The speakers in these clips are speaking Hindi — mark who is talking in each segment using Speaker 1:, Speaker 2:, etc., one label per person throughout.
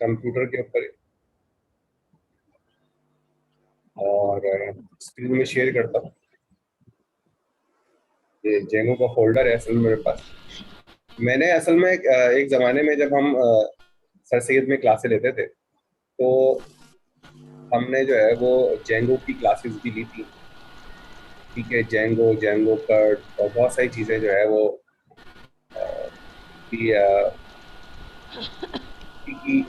Speaker 1: कंप्यूटर के ऊपर और स्क्रीन में शेयर करता हूँ। ये जेंगो का फोल्डर है असल में मेरे पास। मैंने असल में एक ज़माने में जब हम सर सैयद में क्लासेस लेते थे तो हमने जो है वो जेंगो की क्लासेस भी ली थी। ठीक है, जेंगो, जेंगो कर्ट और बहुत सारी चीज़ें जो है वो भी की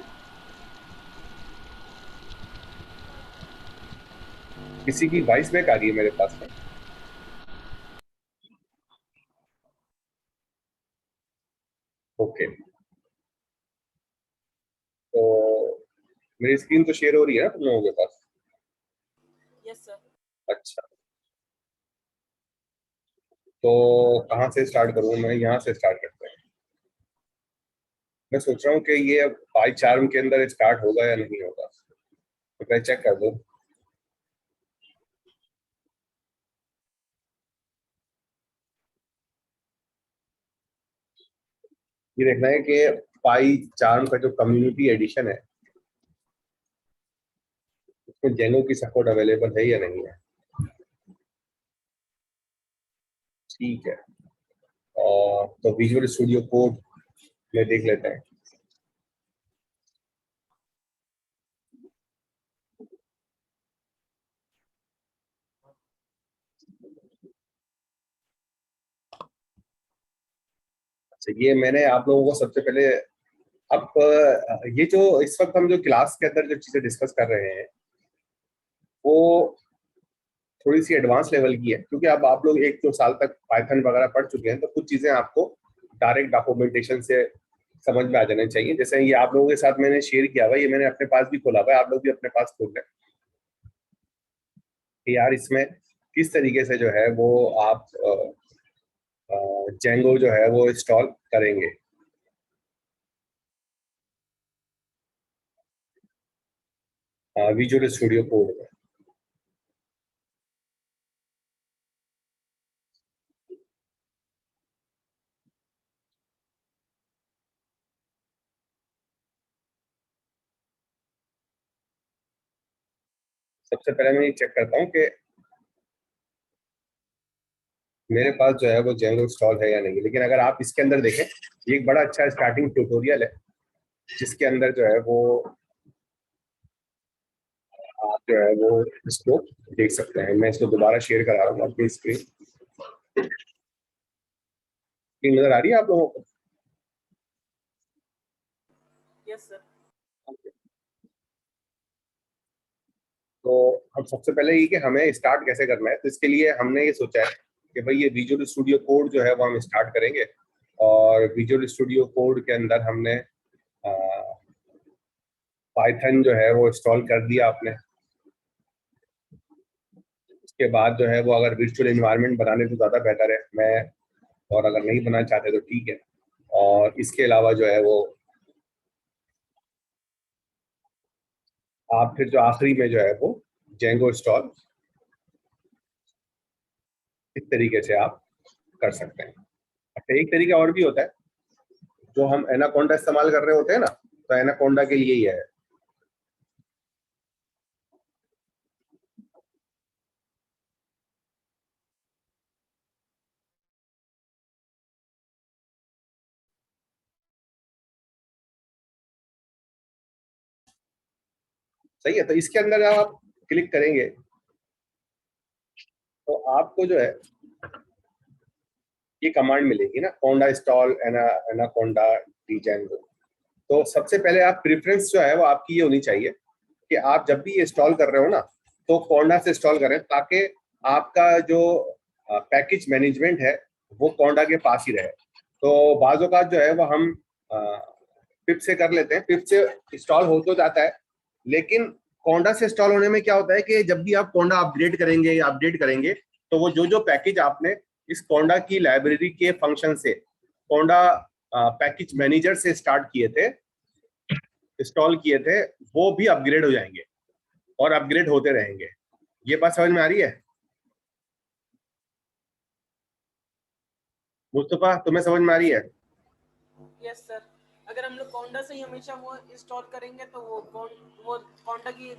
Speaker 1: किसी की वॉइस बैक आ रही है मेरे पास में। ओके, तो मेरी स्क्रीन तो शेयर हो रही है ना तुम लोगों के पास?
Speaker 2: Yes sir.
Speaker 1: अच्छा, तो कहाँ से स्टार्ट करूँ मैं? यहाँ से स्टार्ट करते हैं। मैं सोच रहा हूँ कि ये पाई चार्म के अंदर स्टार्ट होगा या नहीं होगा, तो पहले चेक कर दो। ये देखना है कि पाई चार्म का जो कम्युनिटी एडिशन है उसमें जेनो की सपोर्ट अवेलेबल है या नहीं है। ठीक है, और तो विजुअल स्टूडियो कोड में देख लेते हैं। अच्छा, ये मैंने आप लोगों को सबसे पहले, अब ये जो इस वक्त हम जो क्लास के अंदर जो चीजें डिस्कस कर रहे हैं वो थोड़ी सी एडवांस लेवल की है, क्योंकि अब आप लोग एक दो साल तक पाइथन वगैरह पढ़ चुके हैं, तो कुछ चीजें आपको डायरेक्ट डॉक्यूमेंटेशन से समझ में आ जाने चाहिए। जैसे ये आप लोगों के साथ मैंने शेयर किया हुआ, ये मैंने अपने पास भी खोला हुआ है, आप लोग भी अपने पास खोल लें कि यार इसमें किस तरीके से जो है वो आप जेंगो जो है वो इंस्टॉल करेंगे। विजुअल स्टूडियो कोड में सबसे पहले मैं ये चेक करता हूँ कि मेरे पास जो है वो जेंगो इंस्टॉल है या नहीं। लेकिन अगर आप इसके अंदर देखें, ये एक बड़ा अच्छा स्टार्टिंग ट्यूटोरियल है जिसके अंदर जो है वो आप जो है वो इसको देख सकते हैं। मैं इसको दोबारा शेयर करा रहा हूँ अपनी स्क्रीन। स्क्रीन नजर आ रही है आप लोगों को?
Speaker 2: Yes sir.
Speaker 1: तो हम सबसे पहले ये कि हमें स्टार्ट कैसे करना है, तो इसके लिए हमने ये सोचा है कि भाई ये विजुअल स्टूडियो कोड जो है वो हम स्टार्ट करेंगे। और विजुअल स्टूडियो कोड के अंदर हमने पाइथन जो है वो इंस्टॉल कर दिया आपने। उसके बाद जो है वो अगर वर्चुअल इन्वायरमेंट बनाने तो ज़्यादा बेहतर है, मैं, और अगर नहीं बनाना चाहते तो ठीक है। और इसके अलावा जो है वो आप फिर जो आखिरी में जो है वो जेंगो इंस्टॉल इस तरीके से आप कर सकते हैं। अच्छा, एक तरीका और भी होता है, जो हम एनाकोंडा इस्तेमाल कर रहे होते हैं ना, तो एनाकोंडा के लिए ही है। सही है, तो इसके अंदर जब आप क्लिक करेंगे तो आपको जो है ये कमांड मिलेगी ना, कोंडा इंस्टॉल एनाकोंडा डीजेंगो। तो सबसे पहले आप प्रेफरेंस जो है वो आपकी ये होनी चाहिए कि आप जब भी ये इंस्टॉल कर रहे हो ना तो कोंडा से इंस्टॉल करें, ताकि आपका जो पैकेज मैनेजमेंट है वो कोंडा के पास ही रहे। तो बाज़ औक़ात जो है वो हम पिप से कर लेते हैं, पिप से इंस्टॉल हो तो जाता है, लेकिन कोंडा से इंस्टॉल होने में क्या होता है कि जब भी आप कोंडा अपग्रेड करेंगे या अपडेट करेंगे तो वो जो जो पैकेज आपने इस कोंडा की लाइब्रेरी के फंक्शन से कोंडा पैकेज मैनेजर से स्टार्ट किए थे, इंस्टॉल किए थे, वो भी अपग्रेड हो जाएंगे और अपग्रेड होते रहेंगे। ये बात समझ में आ रही है मुस्तफा? तुम्हें समझ में आ रही है?
Speaker 2: Yes sir. अगर हम लोग कोंडा से ही हमेशा वो इंस्टॉल करेंगे तो वो कोंडा की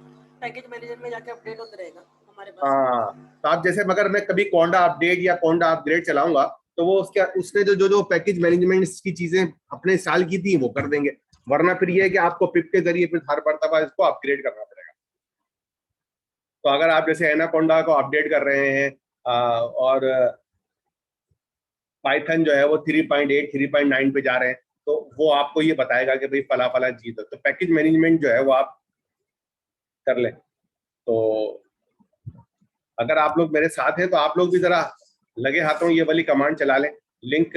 Speaker 2: पैकेज मैनेजर में जाके अपडेट होता रहेगा हमारे पास।
Speaker 1: हाँ, तो आप जैसे अगर मैं कभी कोंडा अपडेट या कोंडा अपग्रेड चलाऊंगा तो वो उसने जो जो जो पैकेज मैनेजमेंट की चीजें अपने साल की थी वो कर देंगे, वरना फिर ये है कि आपको पिप के जरिए फिर हर मरतबा इसको अपग्रेड करना पड़ेगा। तो अगर आप जैसे एनाकोंडा को अपडेट कर रहे हैं और पाइथन जो है वो 3.8 3.9 पे जा रहे हैं, तो वो आपको ये बताएगा कि भाई फला फला चीज है, तो पैकेज मैनेजमेंट जो है वो आप कर लें। तो अगर आप लोग मेरे साथ हैं तो आप लोग भी जरा लगे हाथों ये वाली कमांड चला लें। लिंक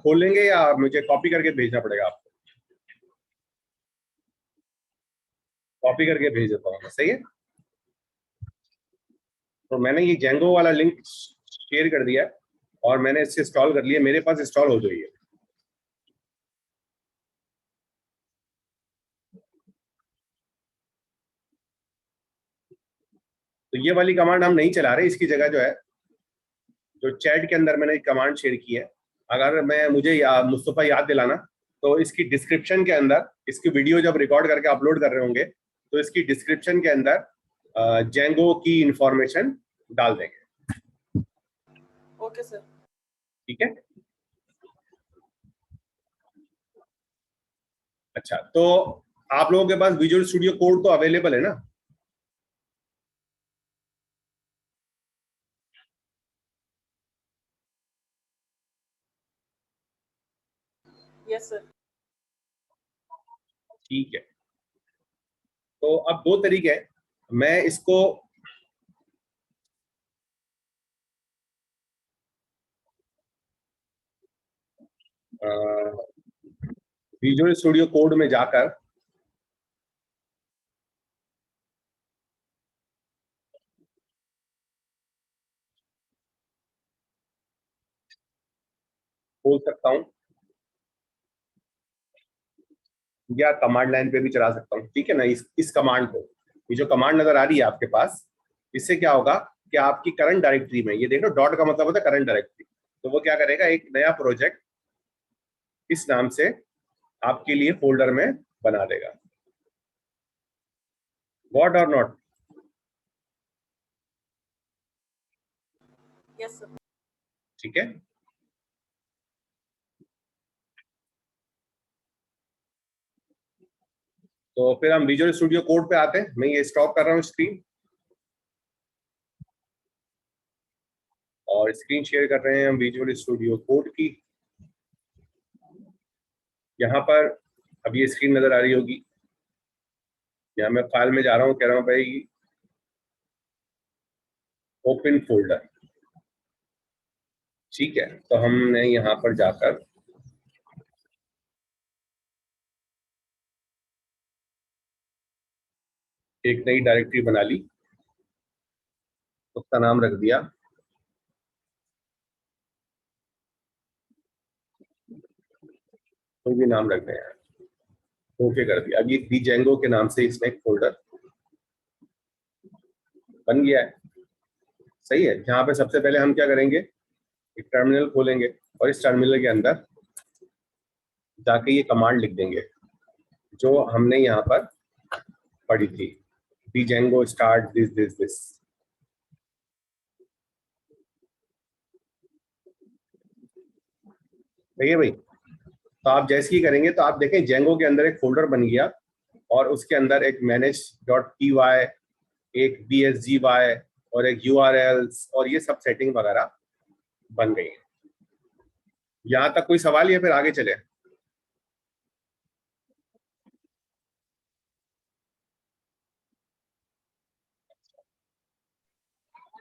Speaker 1: खोल लेंगे या मुझे कॉपी करके भेजना पड़ेगा आपको? कॉपी करके भेज देता हूँ, सही है। तो मैंने ये जेंगो वाला लिंक शेयर कर दिया है और मैंने इससे इंस्टॉल कर लिया, मेरे पास इंस्टॉल हो गई है। तो ये वाली कमांड हम नहीं चला रहे, इसकी जगह जो है जो चैट के अंदर मैंने कमांड शेयर की है, अगर मैं मुझे मुस्तफा याद दिलाना, तो इसकी डिस्क्रिप्शन के अंदर, इसकी वीडियो जब रिकॉर्ड करके अपलोड कर रहे होंगे तो इसकी डिस्क्रिप्शन के अंदर जेंगो की इंफॉर्मेशन डाल देंगे।
Speaker 2: Okay sir.
Speaker 1: ठीक है। अच्छा, तो आप लोगों के पास विजुअल स्टूडियो कोड तो अवेलेबल है ना?
Speaker 2: Yes sir.
Speaker 1: ठीक है। तो अब दो तरीके हैं, मैं इसको विजुअल स्टूडियो कोड में जाकर खोल सकता हूं या कमांड लाइन पे भी चला सकता हूं, ठीक है ना। इस कमांड को, ये जो कमांड नजर आ रही है आपके पास, इससे क्या होगा कि आपकी करंट डायरेक्टरी में, ये देखो डॉट का मतलब होता है करंट डायरेक्टरी, तो वो क्या करेगा, एक नया प्रोजेक्ट इस नाम से आपके लिए फोल्डर में बना देगा। व्हाट और नॉट?
Speaker 2: Yes sir.
Speaker 1: ठीक है। तो फिर हम विजुअल स्टूडियो कोड पे आते हैं। मैं ये स्टॉप कर रहा हूँ स्क्रीन और स्क्रीन शेयर कर रहे हैं हम विजुअल स्टूडियो कोड की। यहाँ पर अब ये स्क्रीन नजर आ रही होगी। यहाँ मैं फाइल में जा रहा हूँ, कह रहा हूँ भाई ओपन फोल्डर। ठीक है, तो हमने यहाँ पर जाकर एक नई डायरेक्टरी बना ली, उसका नाम रख दिया, कोई भी नाम रख दें, ओके कर दिया। अब ये डीजेंगो के नाम से इसमें एक फोल्डर बन गया है। सही है। जहाँ पे सबसे पहले हम क्या करेंगे, एक टर्मिनल खोलेंगे और इस टर्मिनल के अंदर जाके ये कमांड लिख देंगे जो हमने यहाँ पर पढ़ी थी, डीजेंगो स्टार्ट दिस दिस दिस। देखिए भाई, तो आप जैसे ही करेंगे तो आप देखें जेंगो के अंदर एक फोल्डर बन गया और उसके अंदर एक मैनेज डॉट पी वाई, एक बी एस जी वाई और एक यू आर एल और ये सब सेटिंग वगैरह बन गई है। यहाँ तक कोई सवाल है? फिर आगे चले।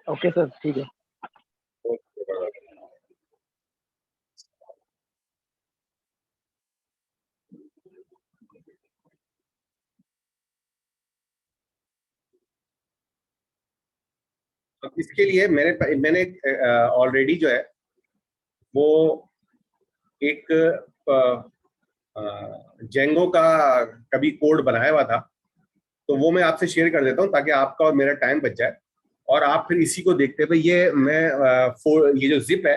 Speaker 3: ओके सर, ठीक है।
Speaker 1: अब इसके लिए मैंने ऑलरेडी जो है वो एक जेंगो का कभी कोड बनाया हुआ था, तो वो मैं आपसे शेयर कर देता हूँ ताकि आपका और मेरा टाइम बच जाए और आप फिर इसी को देखते हुए ये मैं ये जो जिप है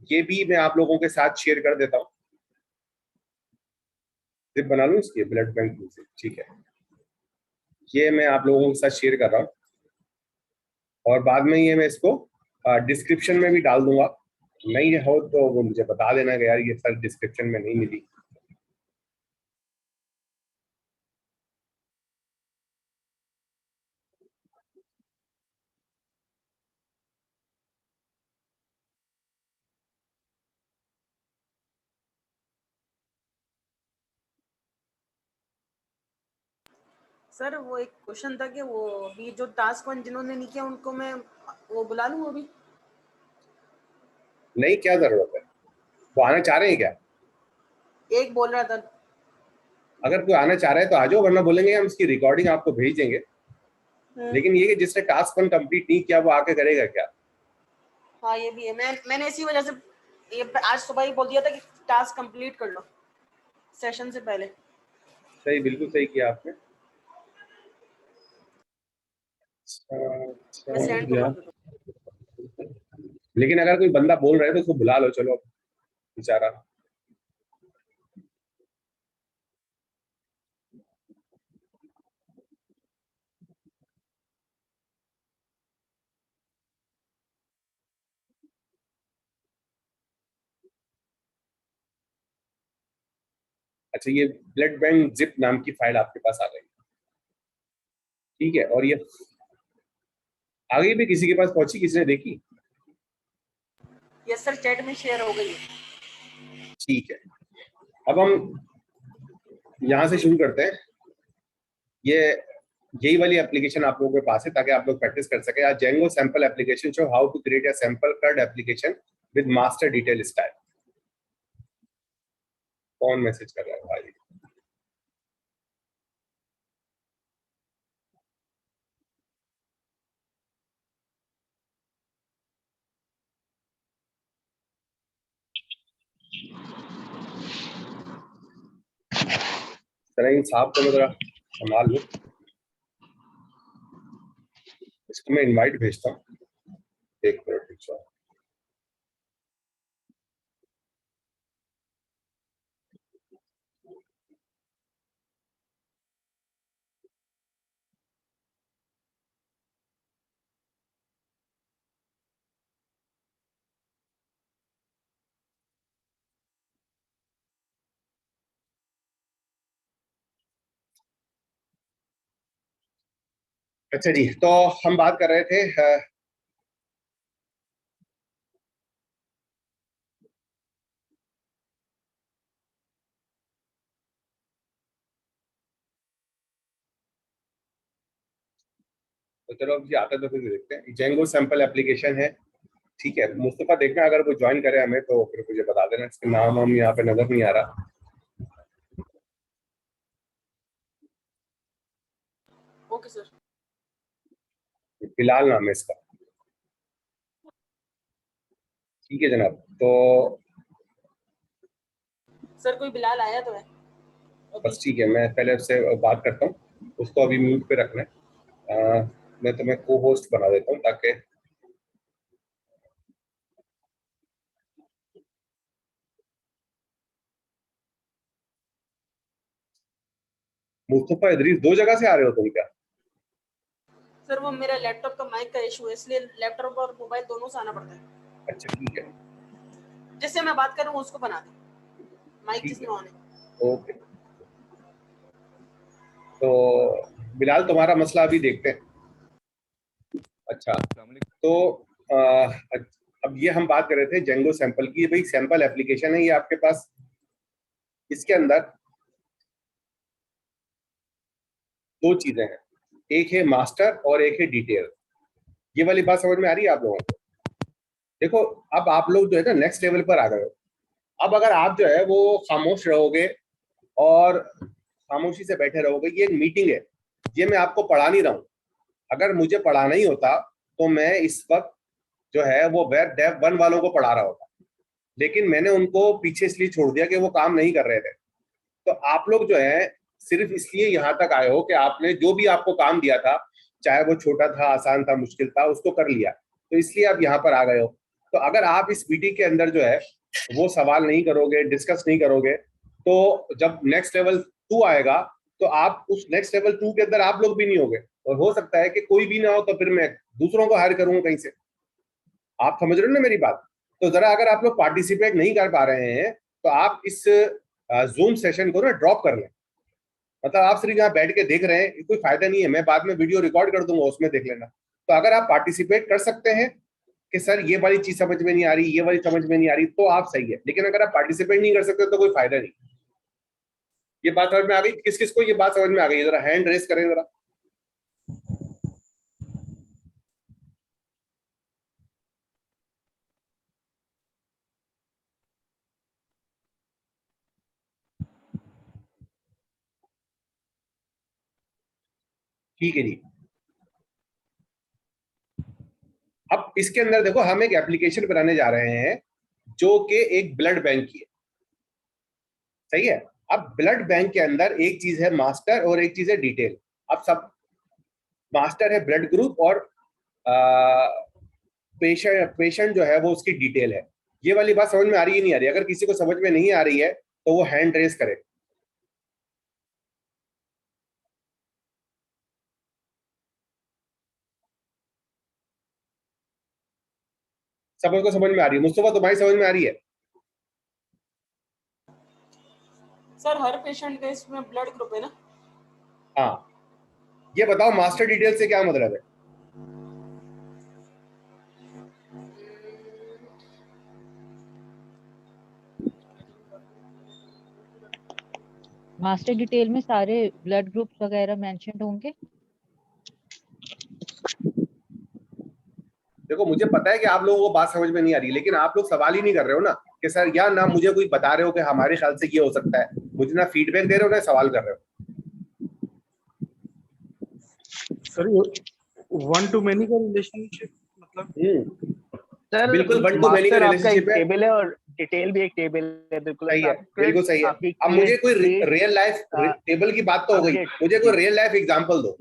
Speaker 1: ये भी मैं आप लोगों के साथ शेयर कर देता हूँ। जिप बना लूँ इसकी, ब्लड बैंक से, ठीक है। ये मैं आप लोगों के साथ शेयर कर रहा हूँ और बाद में ये मैं इसको डिस्क्रिप्शन में भी डाल दूंगा। नहीं हो तो वो मुझे बता देना कि यार ये सर डिस्क्रिप्शन में नहीं मिली।
Speaker 2: सर वो एक क्वेश्चन था कि वो अभी जो टास्क 1 जिन्होंने नहीं किया उनको मैं वो बुला लूँ अभी?
Speaker 1: नहीं, क्या जरूरत है, वो आना चाह रहे हैं क्या?
Speaker 2: एक बोल रहा था।
Speaker 1: अगर कोई आना चाह रहा है तो आ जाओ, वरना बोलेंगे हम इसकी रिकॉर्डिंग आपको भेज देंगे। लेकिन ये कि जिसने टास्क 1 कंप्लीट नहीं किया वो आके करेगा क्या?
Speaker 2: हाँ ये भी है, मैंने इसी वजह से ये आज सुबह ही बोल दिया था कि टास्क कंप्लीट कर लो सेशन से पहले।
Speaker 1: सही, बिल्कुल सही किया आपने।
Speaker 2: मैं सेंड
Speaker 1: या,
Speaker 2: कर दूँ।
Speaker 1: लेकिन अगर कोई बंदा बोल रहा है तो उसको बुला लो, चलो बेचारा। अच्छा, ये ब्लड बैंक जिप नाम की फाइल आपके पास आ गई, ठीक है। और ये आगे भी किसी के पास पहुंची, किसी ने देखी?
Speaker 2: यस सर, चैट में शेयर हो गई है।
Speaker 1: ठीक है, अब हम यहाँ से शुरू करते हैं। ये यही वाली एप्लीकेशन आप लोगों के पास है ताकि आप लोग प्रैक्टिस कर सके। आज Django sample application show how to create a sample card application with master detail style. कौन मैसेज कर रहा है भाई? चला इन साहब को मैं जरा संभाल लूं, इसको मैं इनवाइट भेजता हूँ। एक मिनट रुक जाओ। अच्छा जी, तो हम बात कर रहे थे तो चलो अब ये आता है तो फिर देखते हैं। जेंगो सैंपल एप्लीकेशन है, ठीक है। मुस्तफा देखना, अगर वो ज्वाइन करे हमें तो फिर मुझे बता देना। इसका नाम हम यहाँ पे नजर नहीं आ रहा।
Speaker 2: Okay sir.
Speaker 1: बिलाल नाम है इसका, ठीक है जनाब। तो
Speaker 2: सर कोई बिलाल आया तो है अभी?
Speaker 1: बस ठीक है, मैं पहले उससे बात करता हूँ। उसको अभी म्यूट पे रखना है। मैं तुम्हें को होस्ट बना देता हूँ ताकि मुस्तफा इदरीस, दो जगह से आ रहे हो तुम क्या?
Speaker 2: सर वो मेरा लैपटॉप का माइक का इशू है, इसलिए लैपटॉप और मोबाइल दोनों से आना पड़ता है।
Speaker 1: अच्छा ठीक है,
Speaker 2: जिससे मैं बात कर रहा हूँ उसको बना दे माइक
Speaker 1: ठीक
Speaker 2: जिसमें
Speaker 1: है,
Speaker 2: ऑन है।
Speaker 1: ओके। तो बिलाल, तुम्हारा मसला अभी देखते हैं। अच्छा, तो अब ये हम बात कर रहे थे जेंगो सैंपल की। भाई सैंपल एप्लीकेशन है ये आपके पास। इसके अंदर दो चीजें हैं, एक है मास्टर और एक है डिटेल। ये वाली बात समझ में आ रही है आप लोगों को? देखो, अब आप लोग जो है ना नेक्स्ट लेवल पर आ गए हो। अब अगर आप जो है वो खामोश रहोगे और खामोशी से बैठे रहोगे, ये एक मीटिंग है, ये मैं आपको पढ़ा नहीं रहा हूँ। अगर मुझे पढ़ाना ही होता तो मैं इस वक्त जो है वो वेब डेव 1 वालों को पढ़ा रहा होता, लेकिन मैंने उनको पीछे इसलिए छोड़ दिया कि वो काम नहीं कर रहे थे। तो आप लोग जो है सिर्फ इसलिए यहाँ तक आए हो कि आपने जो भी आपको काम दिया था, चाहे वो छोटा था, आसान था, मुश्किल था, उसको कर लिया, तो इसलिए आप यहाँ पर आ गए हो। तो अगर आप इस मीटिंग के अंदर जो है वो सवाल नहीं करोगे, डिस्कस नहीं करोगे, तो जब नेक्स्ट लेवल 2 आएगा तो आप उस नेक्स्ट लेवल 2 के अंदर आप लोग भी नहीं होगे, और हो सकता है कि कोई भी ना हो, तो फिर मैं दूसरों को हायर करूंगा कहीं से। आप समझ रहे हो ना मेरी बात? तो जरा अगर आप लोग पार्टिसिपेट नहीं कर पा रहे हैं तो आप इस जूम सेशन को ना ड्रॉप कर लें। मतलब आप सिर्फ यहाँ बैठ के देख रहे हैं, कोई फायदा नहीं है। मैं बाद में वीडियो रिकॉर्ड कर दूंगा, उसमें देख लेना। तो अगर आप पार्टिसिपेट कर सकते हैं कि सर ये वाली चीज समझ में नहीं आ रही, ये वाली समझ में नहीं आ रही, तो आप सही है। लेकिन अगर आप पार्टिसिपेट नहीं कर सकते तो कोई फायदा नहीं। ये बात समझ में आ गई? किस किस को ये बात समझ में आ गई? जरा हैंड रेस करें जरा। ठीक है जी। अब इसके अंदर देखो, हम एक एप्लीकेशन बनाने जा रहे हैं जो कि एक ब्लड बैंक की है। सही है। अब ब्लड बैंक के अंदर एक चीज है मास्टर और एक चीज है डिटेल। अब सब मास्टर है ब्लड ग्रुप, और पेशेंट जो है वो उसकी डिटेल है। ये वाली बात समझ में आ रही है नहीं आ रही? अगर किसी को समझ में नहीं आ रही है तो वो हैंड रेस करे। सबको समझ में आ रही है? मुस्तफा तुम्हारी समझ में आ रही है?
Speaker 2: सर हर पेशेंट का इसमें ब्लड ग्रुप है ना?
Speaker 1: हाँ। ये बताओ मास्टर डिटेल से क्या मतलब है?
Speaker 4: मास्टर डिटेल में सारे ब्लड ग्रुप्स वगैरह मेंशन होंगे।
Speaker 1: देखो मुझे पता है कि आप लोगों को बात समझ में नहीं आ रही, लेकिन आप लोग सवाल ही नहीं कर रहे हो ना कि सर, या ना मुझे कोई बता रहे हो कि हमारे ख्याल से ये हो सकता है। मुझे ना फीडबैक दे रहे हो ना सवाल कर रहे हो।
Speaker 5: सर 1 to many का रिलेशनशिप मतलब
Speaker 3: सर
Speaker 1: बिल्कुल 1 to many का
Speaker 3: मास्टर आपका एक
Speaker 1: रिलेशनशिप है।
Speaker 3: टेबल है और डिटेल भी एक टेबल है। बिल्कुल
Speaker 1: सही है,
Speaker 3: आप
Speaker 1: बिल्कुल सही है।
Speaker 3: आपकी
Speaker 1: अब मुझे कोई
Speaker 3: create
Speaker 1: रियल लाइफ टेबल की बात तो हो गई,
Speaker 3: अपडेट
Speaker 1: मुझे
Speaker 3: जी
Speaker 1: कोई रियल लाइफ एग्जांपल दो।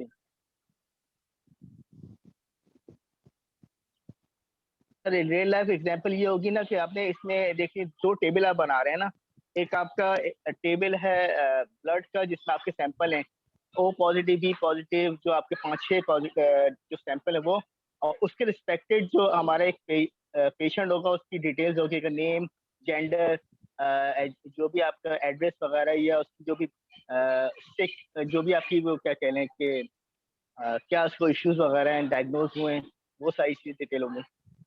Speaker 3: सर रियल लाइफ एग्जांपल ये होगी ना कि आपने इसमें देखिए 2 टेबल आप बना रहे हैं ना। एक आपका टेबल है ब्लड का जिसमें आपके सैंपल हैं ओ पॉजिटिव बी पॉजिटिव, जो आपके 5-6 जो सैंपल है वो, और उसके रिस्पेक्टेड जो हमारा एक पेशेंट होगा उसकी डिटेल्स होगी, नेम, जेंडर, जो भी आपका एड्रेस वगैरह, या उसकी जो भी सिक जो भी आपकी वो क्या कह लें कि क्या उसको इश्यूज वगैरह हैं डायग्नोज हुए हैं, वो सारी चीज डिटेल होंगी।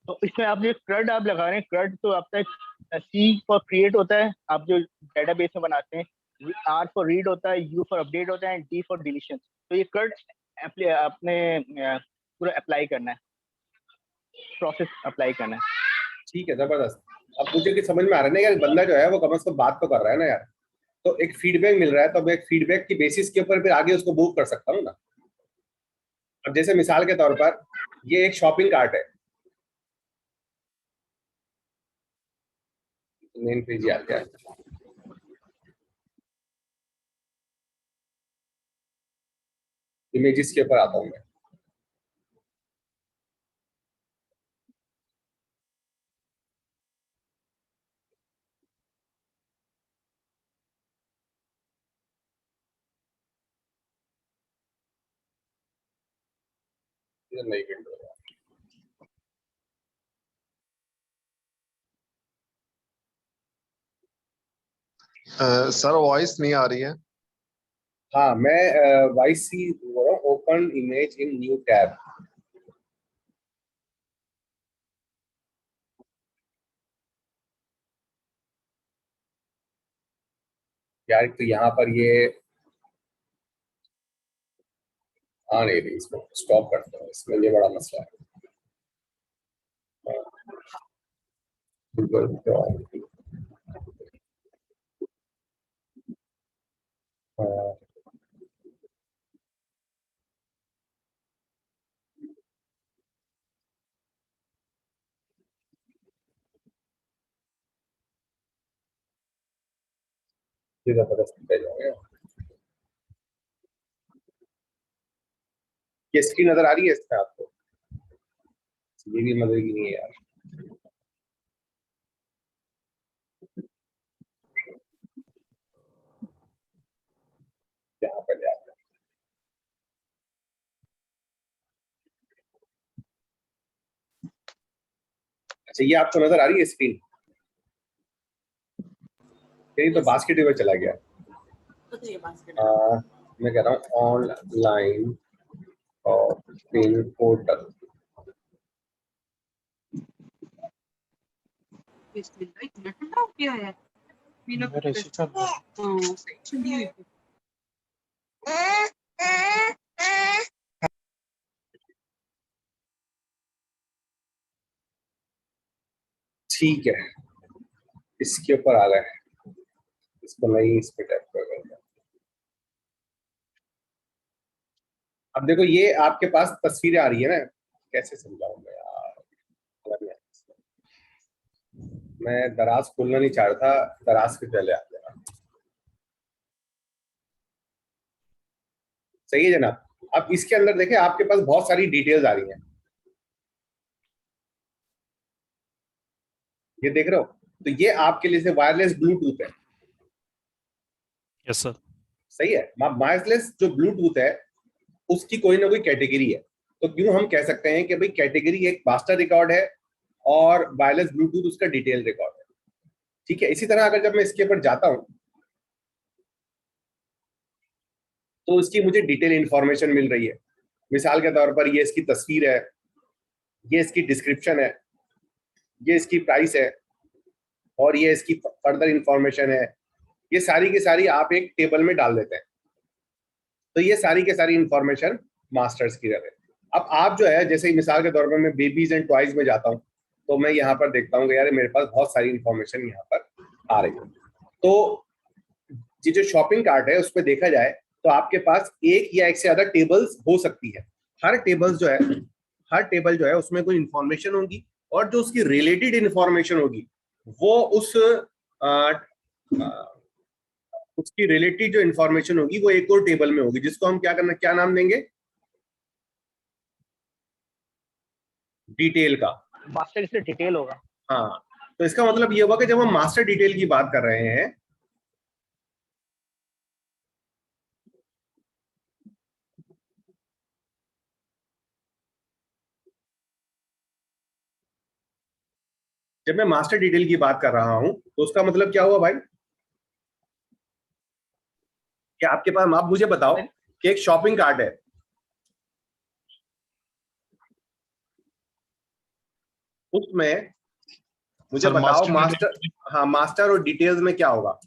Speaker 3: तो इसमें आप जो क्रड आप लगा रहे हैं, क्रड तो आपका सी फॉर क्रिएट होता है, आप जो डेटाबेस में बनाते हैं, आर फॉर रीड होता है, यू फॉर अपडेट होता है, डी फॉर डिलीशन। तो ये क्रड आपने पूरा अप्लाई करना है, प्रोसेस अप्लाई करना है।
Speaker 1: ठीक है, जबरदस्त। अब मुझे कि समझ में आ रहा है ना यार, बंदा जो है वो कम से कम बात तो कर रहा है ना यार। तो एक फीडबैक मिल रहा है, तो मैं एक फीडबैक की बेसिस के ऊपर फिर आगे उसको मूव कर सकता हूँ ना। अब जैसे मिसाल के तौर पर ये एक शॉपिंग कार्ट है, मेन पेज ही आ गया है। इमेजेस के ऊपर आता हूँ मैं। ये नई विंडो है।
Speaker 6: सर वॉइस नहीं आ रही है।
Speaker 1: हाँ, मैं वाइस सी बोल रहा हूँ, open image in new tab. यार तो यहाँ पर ये आ नहीं रही, इसको स्टॉप करते हैं, इसमें ये बड़ा मसला है। बिल्कुल। हाँ, ये जबरदस्त पेज हो गया। ये स्क्रीन नजर आ रही है इसमें आपको? ये भी मजे की नहीं है यार। अच्छा, ये आपको नजर आ रही है स्क्रीन? यही तो बास्केट में चला गया।
Speaker 2: ये बास्केट
Speaker 1: मैं कह रहा हूँ ऑनलाइन शॉपिंग पोर्टल।
Speaker 2: क्या है
Speaker 5: यार ऐसे चल रहा है।
Speaker 1: ठीक है, इसके ऊपर आ गए, इसको नहीं इस पे टैप कर देंगे। अब देखो ये आपके पास तस्वीरें आ रही है ना, कैसे समझाऊं मैं यार, समझ नहीं आ रहा। मैं दराज खोलना नहीं चाह रहा था, दराज के पहले आ गया। सही है जनाब। अब इसके अंदर देखें, आपके पास बहुत सारी डिटेल्स आ रही हैं, ये देख रहे हो? तो ये आपके लिए से वायरलेस ब्लूटूथ है।
Speaker 7: Yes sir.
Speaker 1: सही है। वायरलेस जो ब्लूटूथ है उसकी कोई ना कोई कैटेगरी है, तो क्यों हम कह सकते हैं कि भाई कैटेगरी एक मास्टर रिकॉर्ड है और वायरलेस ब्लूटूथ उसका डिटेल रिकॉर्ड है। ठीक है। इसी तरह अगर जब मैं इसके ऊपर जाता हूं तो इसकी मुझे डिटेल इंफॉर्मेशन मिल रही है। मिसाल के तौर पर ये इसकी तस्वीर है, ये इसकी डिस्क्रिप्शन है, ये इसकी प्राइस है और ये इसकी फर्दर इंफॉर्मेशन है। ये सारी की सारी आप एक टेबल में डाल देते हैं, तो ये सारी के सारी इंफॉर्मेशन मास्टर्स की रहे। अब आप जो है, जैसे मिसाल के तौर पर मैं बेबीज एंड टॉयज में जाता हूँ तो मैं यहाँ पर देखता हूँ कि यार मेरे पास बहुत सारी इंफॉर्मेशन यहाँ पर आ रही है। तो ये जो शॉपिंग कार्ट है उस पर देखा जाए तो आपके पास एक या एक से ज्यादा टेबल्स हो सकती है। हर टेबल जो है उसमें कोई इंफॉर्मेशन होगी और जो उसकी रिलेटेड इंफॉर्मेशन होगी वो उसकी रिलेटेड जो इंफॉर्मेशन होगी वो एक और टेबल में होगी, जिसको हम क्या नाम देंगे? डिटेल का।
Speaker 3: मास्टर इससे डिटेल होगा।
Speaker 1: हाँ, तो इसका मतलब ये हुआ कि जब हम मास्टर डिटेल की बात कर रहे हैं जब मैं मास्टर डिटेल की बात कर रहा हूं तो उसका मतलब क्या हुआ भाई? कि आपके पास, आप मुझे बताओ कि एक शॉपिंग कार्ट है, उसमें मुझे बताओ मास्टर, हाँ मास्टर और डिटेल्स में क्या होगा?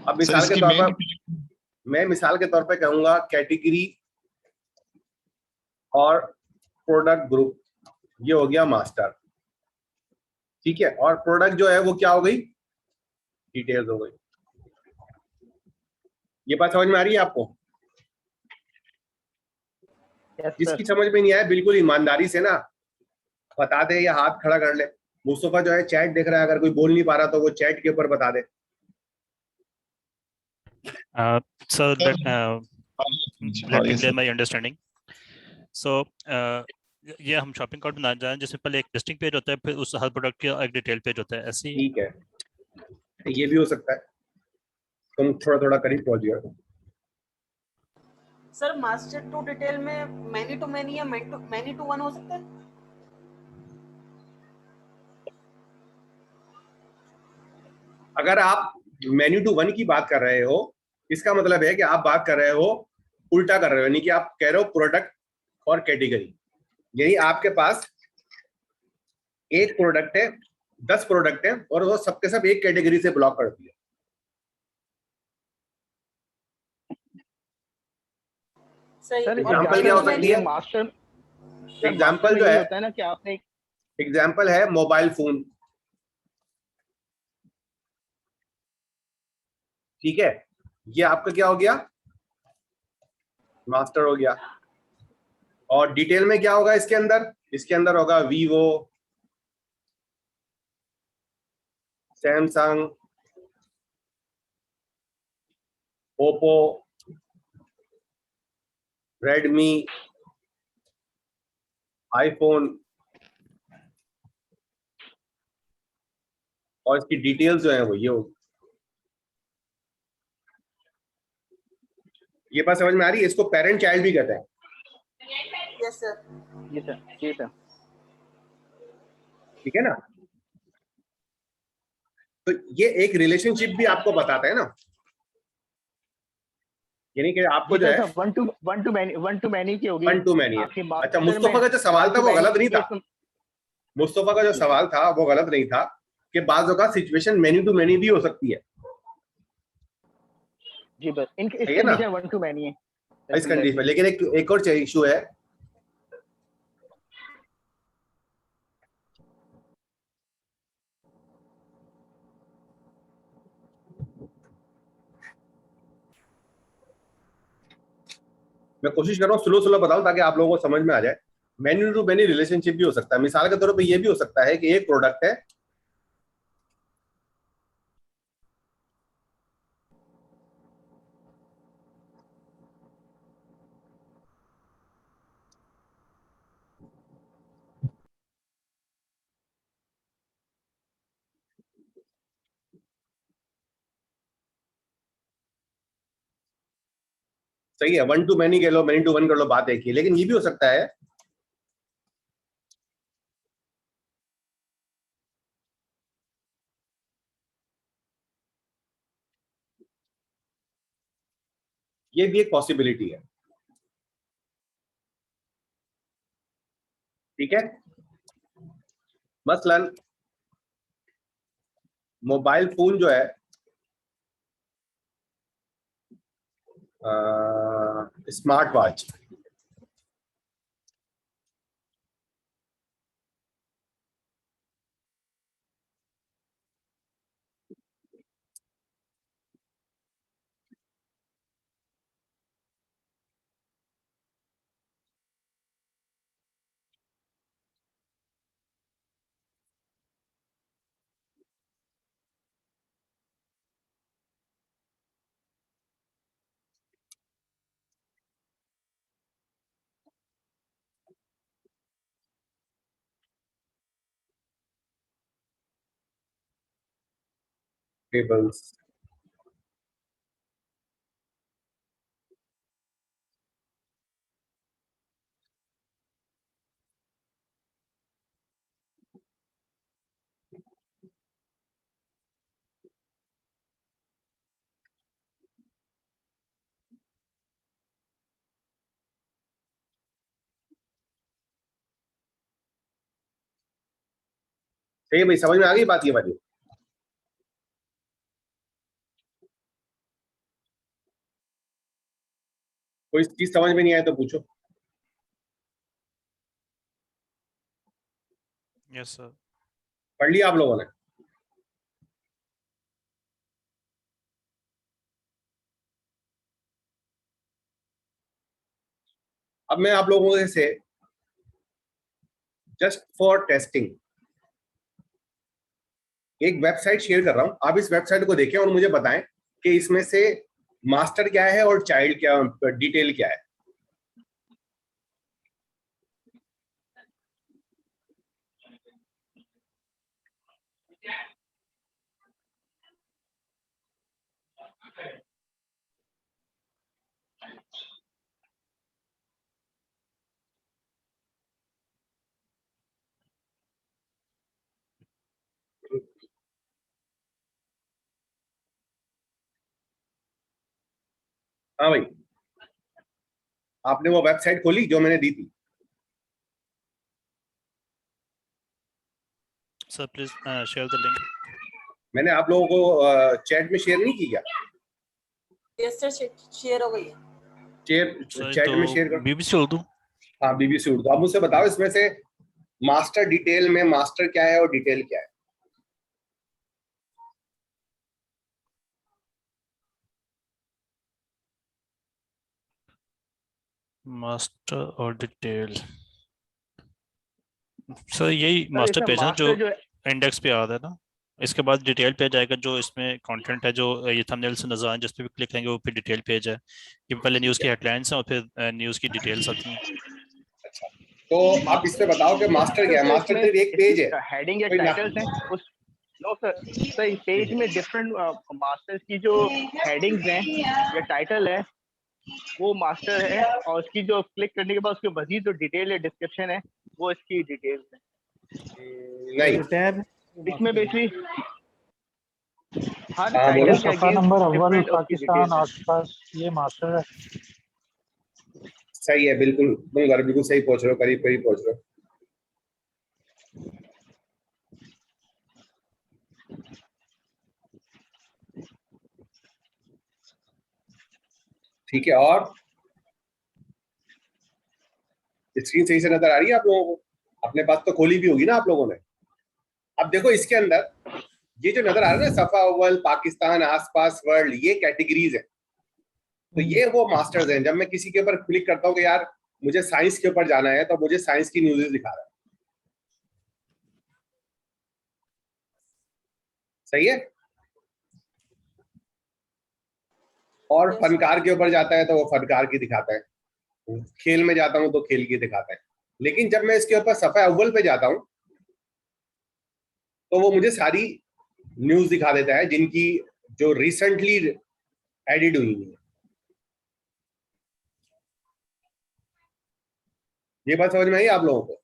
Speaker 1: अब मिसाल के तौर पर मैं मिसाल के तौर पर कहूंगा कैटेगरी और प्रोडक्ट ग्रुप, ये हो गया मास्टर। ठीक है। और प्रोडक्ट जो है वो क्या हो गई? डिटेल्स हो गई। ये बात समझ में आ रही है आपको? जिसकी समझ में नहीं आया बिल्कुल ईमानदारी से ना बता दे या हाथ खड़ा कर ले। मुस्तफा जो है चैट देख रहा है, अगर कोई बोल नहीं पा रहा तो वो चैट के ऊपर बता दे।
Speaker 7: Sir let me clear my understanding. So ये हम शॉपिंग कार्ट बना जाए जिसमें पहले एक लिस्टिंग पेज होता है, फिर उस हर प्रोडक्ट का एक डिटेल पेज होता है, ऐसे ही?
Speaker 1: ठीक है, ये भी हो सकता है। तुम थोड़ा थोड़ा करीब पहुंच गए।
Speaker 2: सर मास्टर टू डिटेल में मैनी टू मैनी या मैनी टू वन हो सकता है?
Speaker 1: अगर आप मेन्यू टू वन की बात कर रहे हो, इसका मतलब है कि आप बात कर रहे हो, उल्टा कर रहे हो, यानी कि आप कह रहे हो प्रोडक्ट और कैटेगरी। यानी आपके पास एक प्रोडक्ट है, 10 प्रोडक्ट है और वो सबके सब एक कैटेगरी से ब्लॉक कर दिया।
Speaker 3: सर
Speaker 1: एग्जाम्पल क्या हो सकती है?
Speaker 3: मास्टर
Speaker 1: एग्जाम्पल जो है
Speaker 3: होता है ना कि आपने,
Speaker 1: एग्जाम्पल है मोबाइल फोन। ठीक है, ये आपका क्या हो गया? मास्टर हो गया। और डिटेल में क्या होगा इसके अंदर? इसके अंदर होगा Vivo, Samsung, Oppo, Redmi, iPhone, और इसकी डिटेल्स जो है वो ये होगी। ये बात समझ में आ रही है? इसको पेरेंट चाइल्ड भी कहते हैं।
Speaker 2: Yes sir.
Speaker 3: जी सर।
Speaker 1: ठीक है ना। तो ये एक रिलेशनशिप भी आपको बताता है ना, यानी कि आपको जो है
Speaker 3: वन टू मैनी की होगी।
Speaker 1: 1 to many है।
Speaker 3: आपके
Speaker 1: अच्छा,
Speaker 3: master
Speaker 1: मुस्तफा
Speaker 3: में
Speaker 1: का जो सवाल था वो गलत नहीं था।
Speaker 3: एक-
Speaker 1: मुस्तफा का जो सवाल था वो गलत नहीं था कि बाज़ का सिचुएशन मेनी टू मेनी भी हो सकती है।
Speaker 3: जी बस इस
Speaker 1: सही है ना?
Speaker 3: कंडीशन 1 to many है
Speaker 1: इस कंडीशन में, लेकिन एक और इशू है, मैं कोशिश कर रहा हूँ स्लो स्लो बताऊं ताकि आप लोगों को समझ में आ जाए। मेनी टू मेनी रिलेशनशिप भी हो सकता है। मिसाल के तौर पे ये भी हो सकता है कि एक प्रोडक्ट है, सही है, 1 to many कह लो, मेनी टू वन कर लो, बात एक ही है। लेकिन ये भी हो सकता है ये भी एक पॉसिबिलिटी है। ठीक है, मसलन मोबाइल फोन जो है स्मार्ट वॉच, टेबल्स, सही है भाई, समझ में आ गई बात ये वाली? कोई चीज समझ में नहीं आए तो पूछो।
Speaker 7: Yes sir.
Speaker 1: पढ़ लिया आप लोगों ने? अब मैं आप लोगों से जस्ट फॉर टेस्टिंग एक वेबसाइट शेयर कर रहा हूं। आप इस वेबसाइट को देखें और मुझे बताएं कि इसमें से मास्टर क्या है और चाइल्ड क्या, डिटेल क्या है। हाँ भाई, आपने वो वेबसाइट खोली जो मैंने दी थी?
Speaker 7: Sir please share the link.
Speaker 1: मैंने आप लोगों को चैट में शेयर नहीं की क्या?
Speaker 2: यस सर, शेयर हो गई है।
Speaker 1: चैट में शेयर कर।
Speaker 7: बीबीसी उर्दू।
Speaker 1: हाँ, बीबीसी उर्दू। आप मुझसे बताओ इसमें से मास्टर डिटेल में मास्टर क्या है और डिटेल क्या है?
Speaker 7: मास्टर और डिटेल, सर यही
Speaker 3: सर,
Speaker 7: मास्टर
Speaker 3: इसमें
Speaker 7: पेज है ना जो
Speaker 3: मास्टर जो
Speaker 7: इंडेक्स पे आ रहा है ना। इसके बाद डिटेल पेज आएगा जो इसमें कंटेंट है, जो ये थंबनेल से नजर आए, जिस पे भी क्लिक करेंगे वो फिर डिटेल पेज है। ये पहले न्यूज़ की हेडलाइंस हैं और फिर न्यूज़ की डिटेल्स आती हैं।
Speaker 1: अच्छा, तो आप इसमें बताओ कि मास्टर क्या है। मास्टर सिर्फ एक पेज है,
Speaker 3: हेडिंग या
Speaker 1: कोई ना।
Speaker 3: टाइटल्स हैं उस। नो सर, सर पेज में डिफरेंट मास्टर्स की जो हेडिंग्स हैं या टाइटल है वो मास्टर है, और उसकी जो क्लिक करने के बाद उसके मजीद जो डिटेल या डिस्क्रिप्शन है वो इसकी डिटेल्स है।
Speaker 1: नहीं,
Speaker 5: टैब
Speaker 3: इसमें बेसिकली हर
Speaker 1: हाँ, बोलो।
Speaker 3: टाइटल के
Speaker 5: सफा
Speaker 3: अगेंस्ट
Speaker 5: नंबर अव्वल
Speaker 3: डिफरेंट उसकी
Speaker 5: पाकिस्तान
Speaker 3: डिटेल्स है।
Speaker 5: आसपास ये मास्टर है।
Speaker 1: सही है, बिल्कुल तुम घर बिल्कुल सही पहुंच रहे हो, करीब करीब पहुंच रहे हो। ठीक है, और स्क्रीन सही से नजर आ रही है आप लोगों को? अपने पास तो खोली भी होगी ना आप लोगों ने। अब देखो इसके अंदर ये जो नजर आ रहा है ना, सफा अव्वल, पाकिस्तान, आसपास, वर्ल्ड, ये कैटेगरीज है। तो ये वो मास्टर्स हैं। जब मैं किसी के ऊपर क्लिक करता हूँ कि यार मुझे साइंस के ऊपर जाना है, तो मुझे साइंस की न्यूज़ दिखा रहा है। सही है। और
Speaker 2: Yes,
Speaker 1: फनकार के ऊपर जाता है तो वो फनकार की दिखाता है, खेल में जाता हूं तो खेल की दिखाता है। लेकिन जब मैं इसके ऊपर सफा अव्वल पे जाता हूं तो वो मुझे सारी न्यूज दिखा देता है जिनकी जो रिसेंटली एडिड हुई है। ये बात समझ में आई आप लोगों को?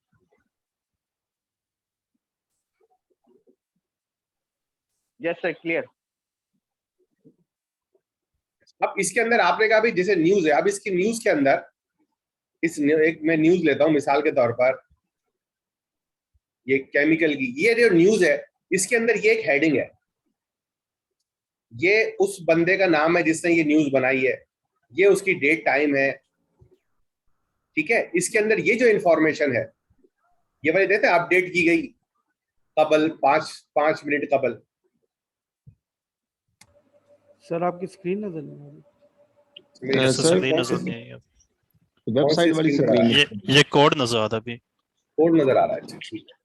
Speaker 3: Yes sir, clear.
Speaker 1: अब इसके अंदर आपने कहा भाई जैसे न्यूज है, अब इसकी न्यूज के अंदर एक मैं न्यूज लेता हूं मिसाल के तौर पर, ये केमिकल की, ये जो न्यूज है इसके अंदर ये एक हेडिंग है, ये उस बंदे का नाम है जिसने ये न्यूज बनाई है, ये उसकी डेट टाइम है। ठीक है, इसके अंदर ये जो इंफॉर्मेशन है ये वाली देते हैं अपडेट की गई कबल 5 मिनट कबल।
Speaker 5: सर आपकी स्क्रीन नजर नहीं आ रही।
Speaker 1: मेरी
Speaker 7: Yes,
Speaker 6: सर,
Speaker 7: screen
Speaker 1: कौन
Speaker 7: नजर
Speaker 1: सी
Speaker 7: नहीं आई अब।
Speaker 6: वेबसाइट वाली
Speaker 1: स्क्रीन पर आ रहा है?
Speaker 6: स्क्रीन
Speaker 7: ये कोड नजर आ रहा है अभी।
Speaker 1: कोड नजर आ रहा है? अच्छा ठीक है,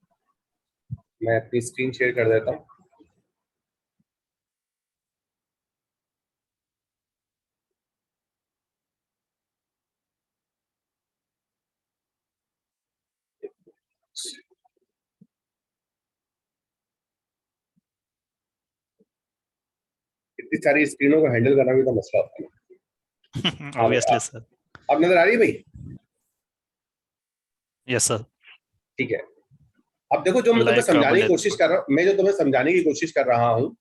Speaker 1: मैं अपनी स्क्रीन शेयर कर देता हूँ। इतनी सारी स्क्रीनों को हैंडल करना भी तो मसला होता है ना।
Speaker 7: Obviously sir.
Speaker 1: अब नजर आ रही है भाई?
Speaker 7: Yes sir.
Speaker 1: ठीक है, अब देखो जो मैं तुम्हें
Speaker 7: Like
Speaker 1: समझाने की
Speaker 7: काबुल
Speaker 1: कोशिश कर रहा हूँ, मैं जो तुम्हें समझाने की कोशिश कर रहा हूँ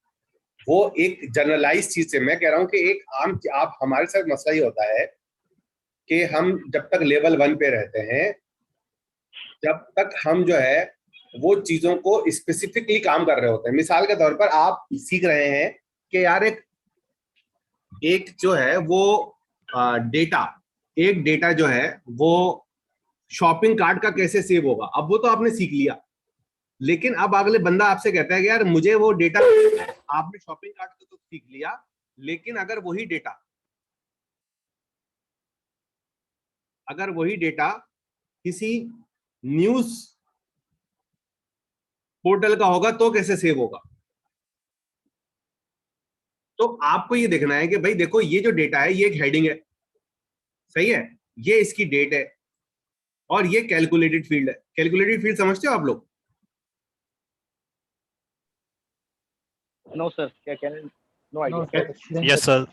Speaker 1: वो एक जनरलाइज चीज से मैं कह रहा हूँ कि एक आम, आप हमारे साथ मसला ये होता है कि हम जब तक लेवल 1 पे रहते हैं, जब तक हम जो है वो चीजों को स्पेसिफिकली काम कर रहे होते हैं। मिसाल के तौर पर आप सीख रहे हैं कि यार एक जो है वो डेटा, एक डेटा जो है वो शॉपिंग कार्ट का कैसे सेव होगा, अब वो तो आपने सीख लिया। लेकिन अब अगले बंदा आपसे कहता है कि यार मुझे वो डेटा, आपने शॉपिंग कार्ट तो सीख लिया, लेकिन अगर वही डेटा किसी न्यूज पोर्टल का होगा तो कैसे सेव होगा? तो आपको ये देखना है कि भाई देखो ये जो डेटा है ये एक हेडिंग है, सही है, ये इसकी डेट है और ये कैलकुलेटेड फील्ड है। कैलकुलेटेड फील्ड समझते हो आप लोग?
Speaker 3: नो सर, क्या कहने, no idea.
Speaker 7: Yes sir.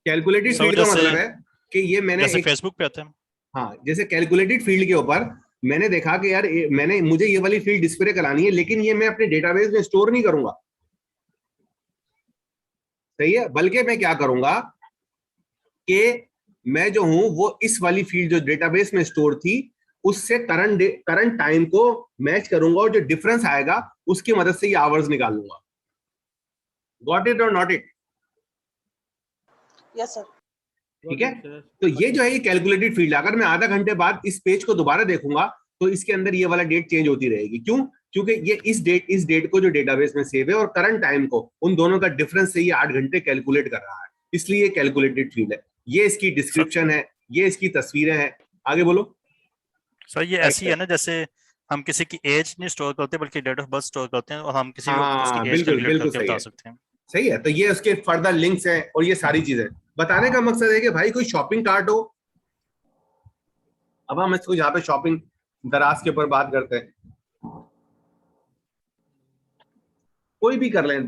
Speaker 1: Calculated
Speaker 7: So
Speaker 1: field का
Speaker 7: जैसे
Speaker 1: मतलब है कि ये मैंने
Speaker 7: जैसे
Speaker 1: एक,
Speaker 7: फेसबुक पे आते हैं।
Speaker 1: हाँ, जैसे कैलकुलेटेड फील्ड के ऊपर मैंने देखा कि यार मुझे ये वाली फील्ड डिस्प्ले करानी है, लेकिन ये मैं अपने डेटाबेस में स्टोर नहीं करूंगा, सही है, बल्कि मैं क्या करूंगा कि मैं जो हूं वो इस वाली फील्ड जो डेटाबेस में स्टोर थी उससे करंट टाइम को मैच करूंगा और जो डिफरेंस आएगा उसकी मदद से ये आवर्स निकाल लूंगा। गॉट इट और नॉट इट?
Speaker 2: Yes sir.
Speaker 1: ठीक है, तो ये जो है ये कैलकुलेटेड फील्ड है। अगर मैं आधा घंटे बाद इस पेज को दोबारा देखूंगा तो इसके अंदर ये वाला डेट चेंज होती रहेगी। क्यों? क्योंकि ये इस डेट को जो डेटाबेस में सेव है और करंट टाइम को, उन दोनों का डिफरेंस से ये 8 घंटे कैलकुलेट कर रहा है, इसलिए ये कैलकुलेटेड फील्ड है। ये इसकी डिस्क्रिप्शन है, ये इसकी तस्वीरें हैं। आगे बोलो।
Speaker 7: सर ये ऐसी है ना जैसे हम किसी की एज नहीं स्टोर करते बल्कि डेट ऑफ बर्थ स्टोर करते हैं और हम किसी
Speaker 1: हाँ,
Speaker 7: उसकी एज
Speaker 1: बिल्कुल
Speaker 7: कैलकुलेट
Speaker 1: बिल्कुल
Speaker 7: करके
Speaker 1: सही
Speaker 7: बता
Speaker 1: है,
Speaker 7: सकते हैं।
Speaker 1: सही है। तो ये उसके फर्दर लिंक्स हैं और ये सारी चीजें बताने का मकसद है कि भाई कोई शॉपिंग कार्ट हो। अब हम इसको यहाँ पे शॉपिंग दराज के ऊपर बात करते हैं, कोई भी कर लें,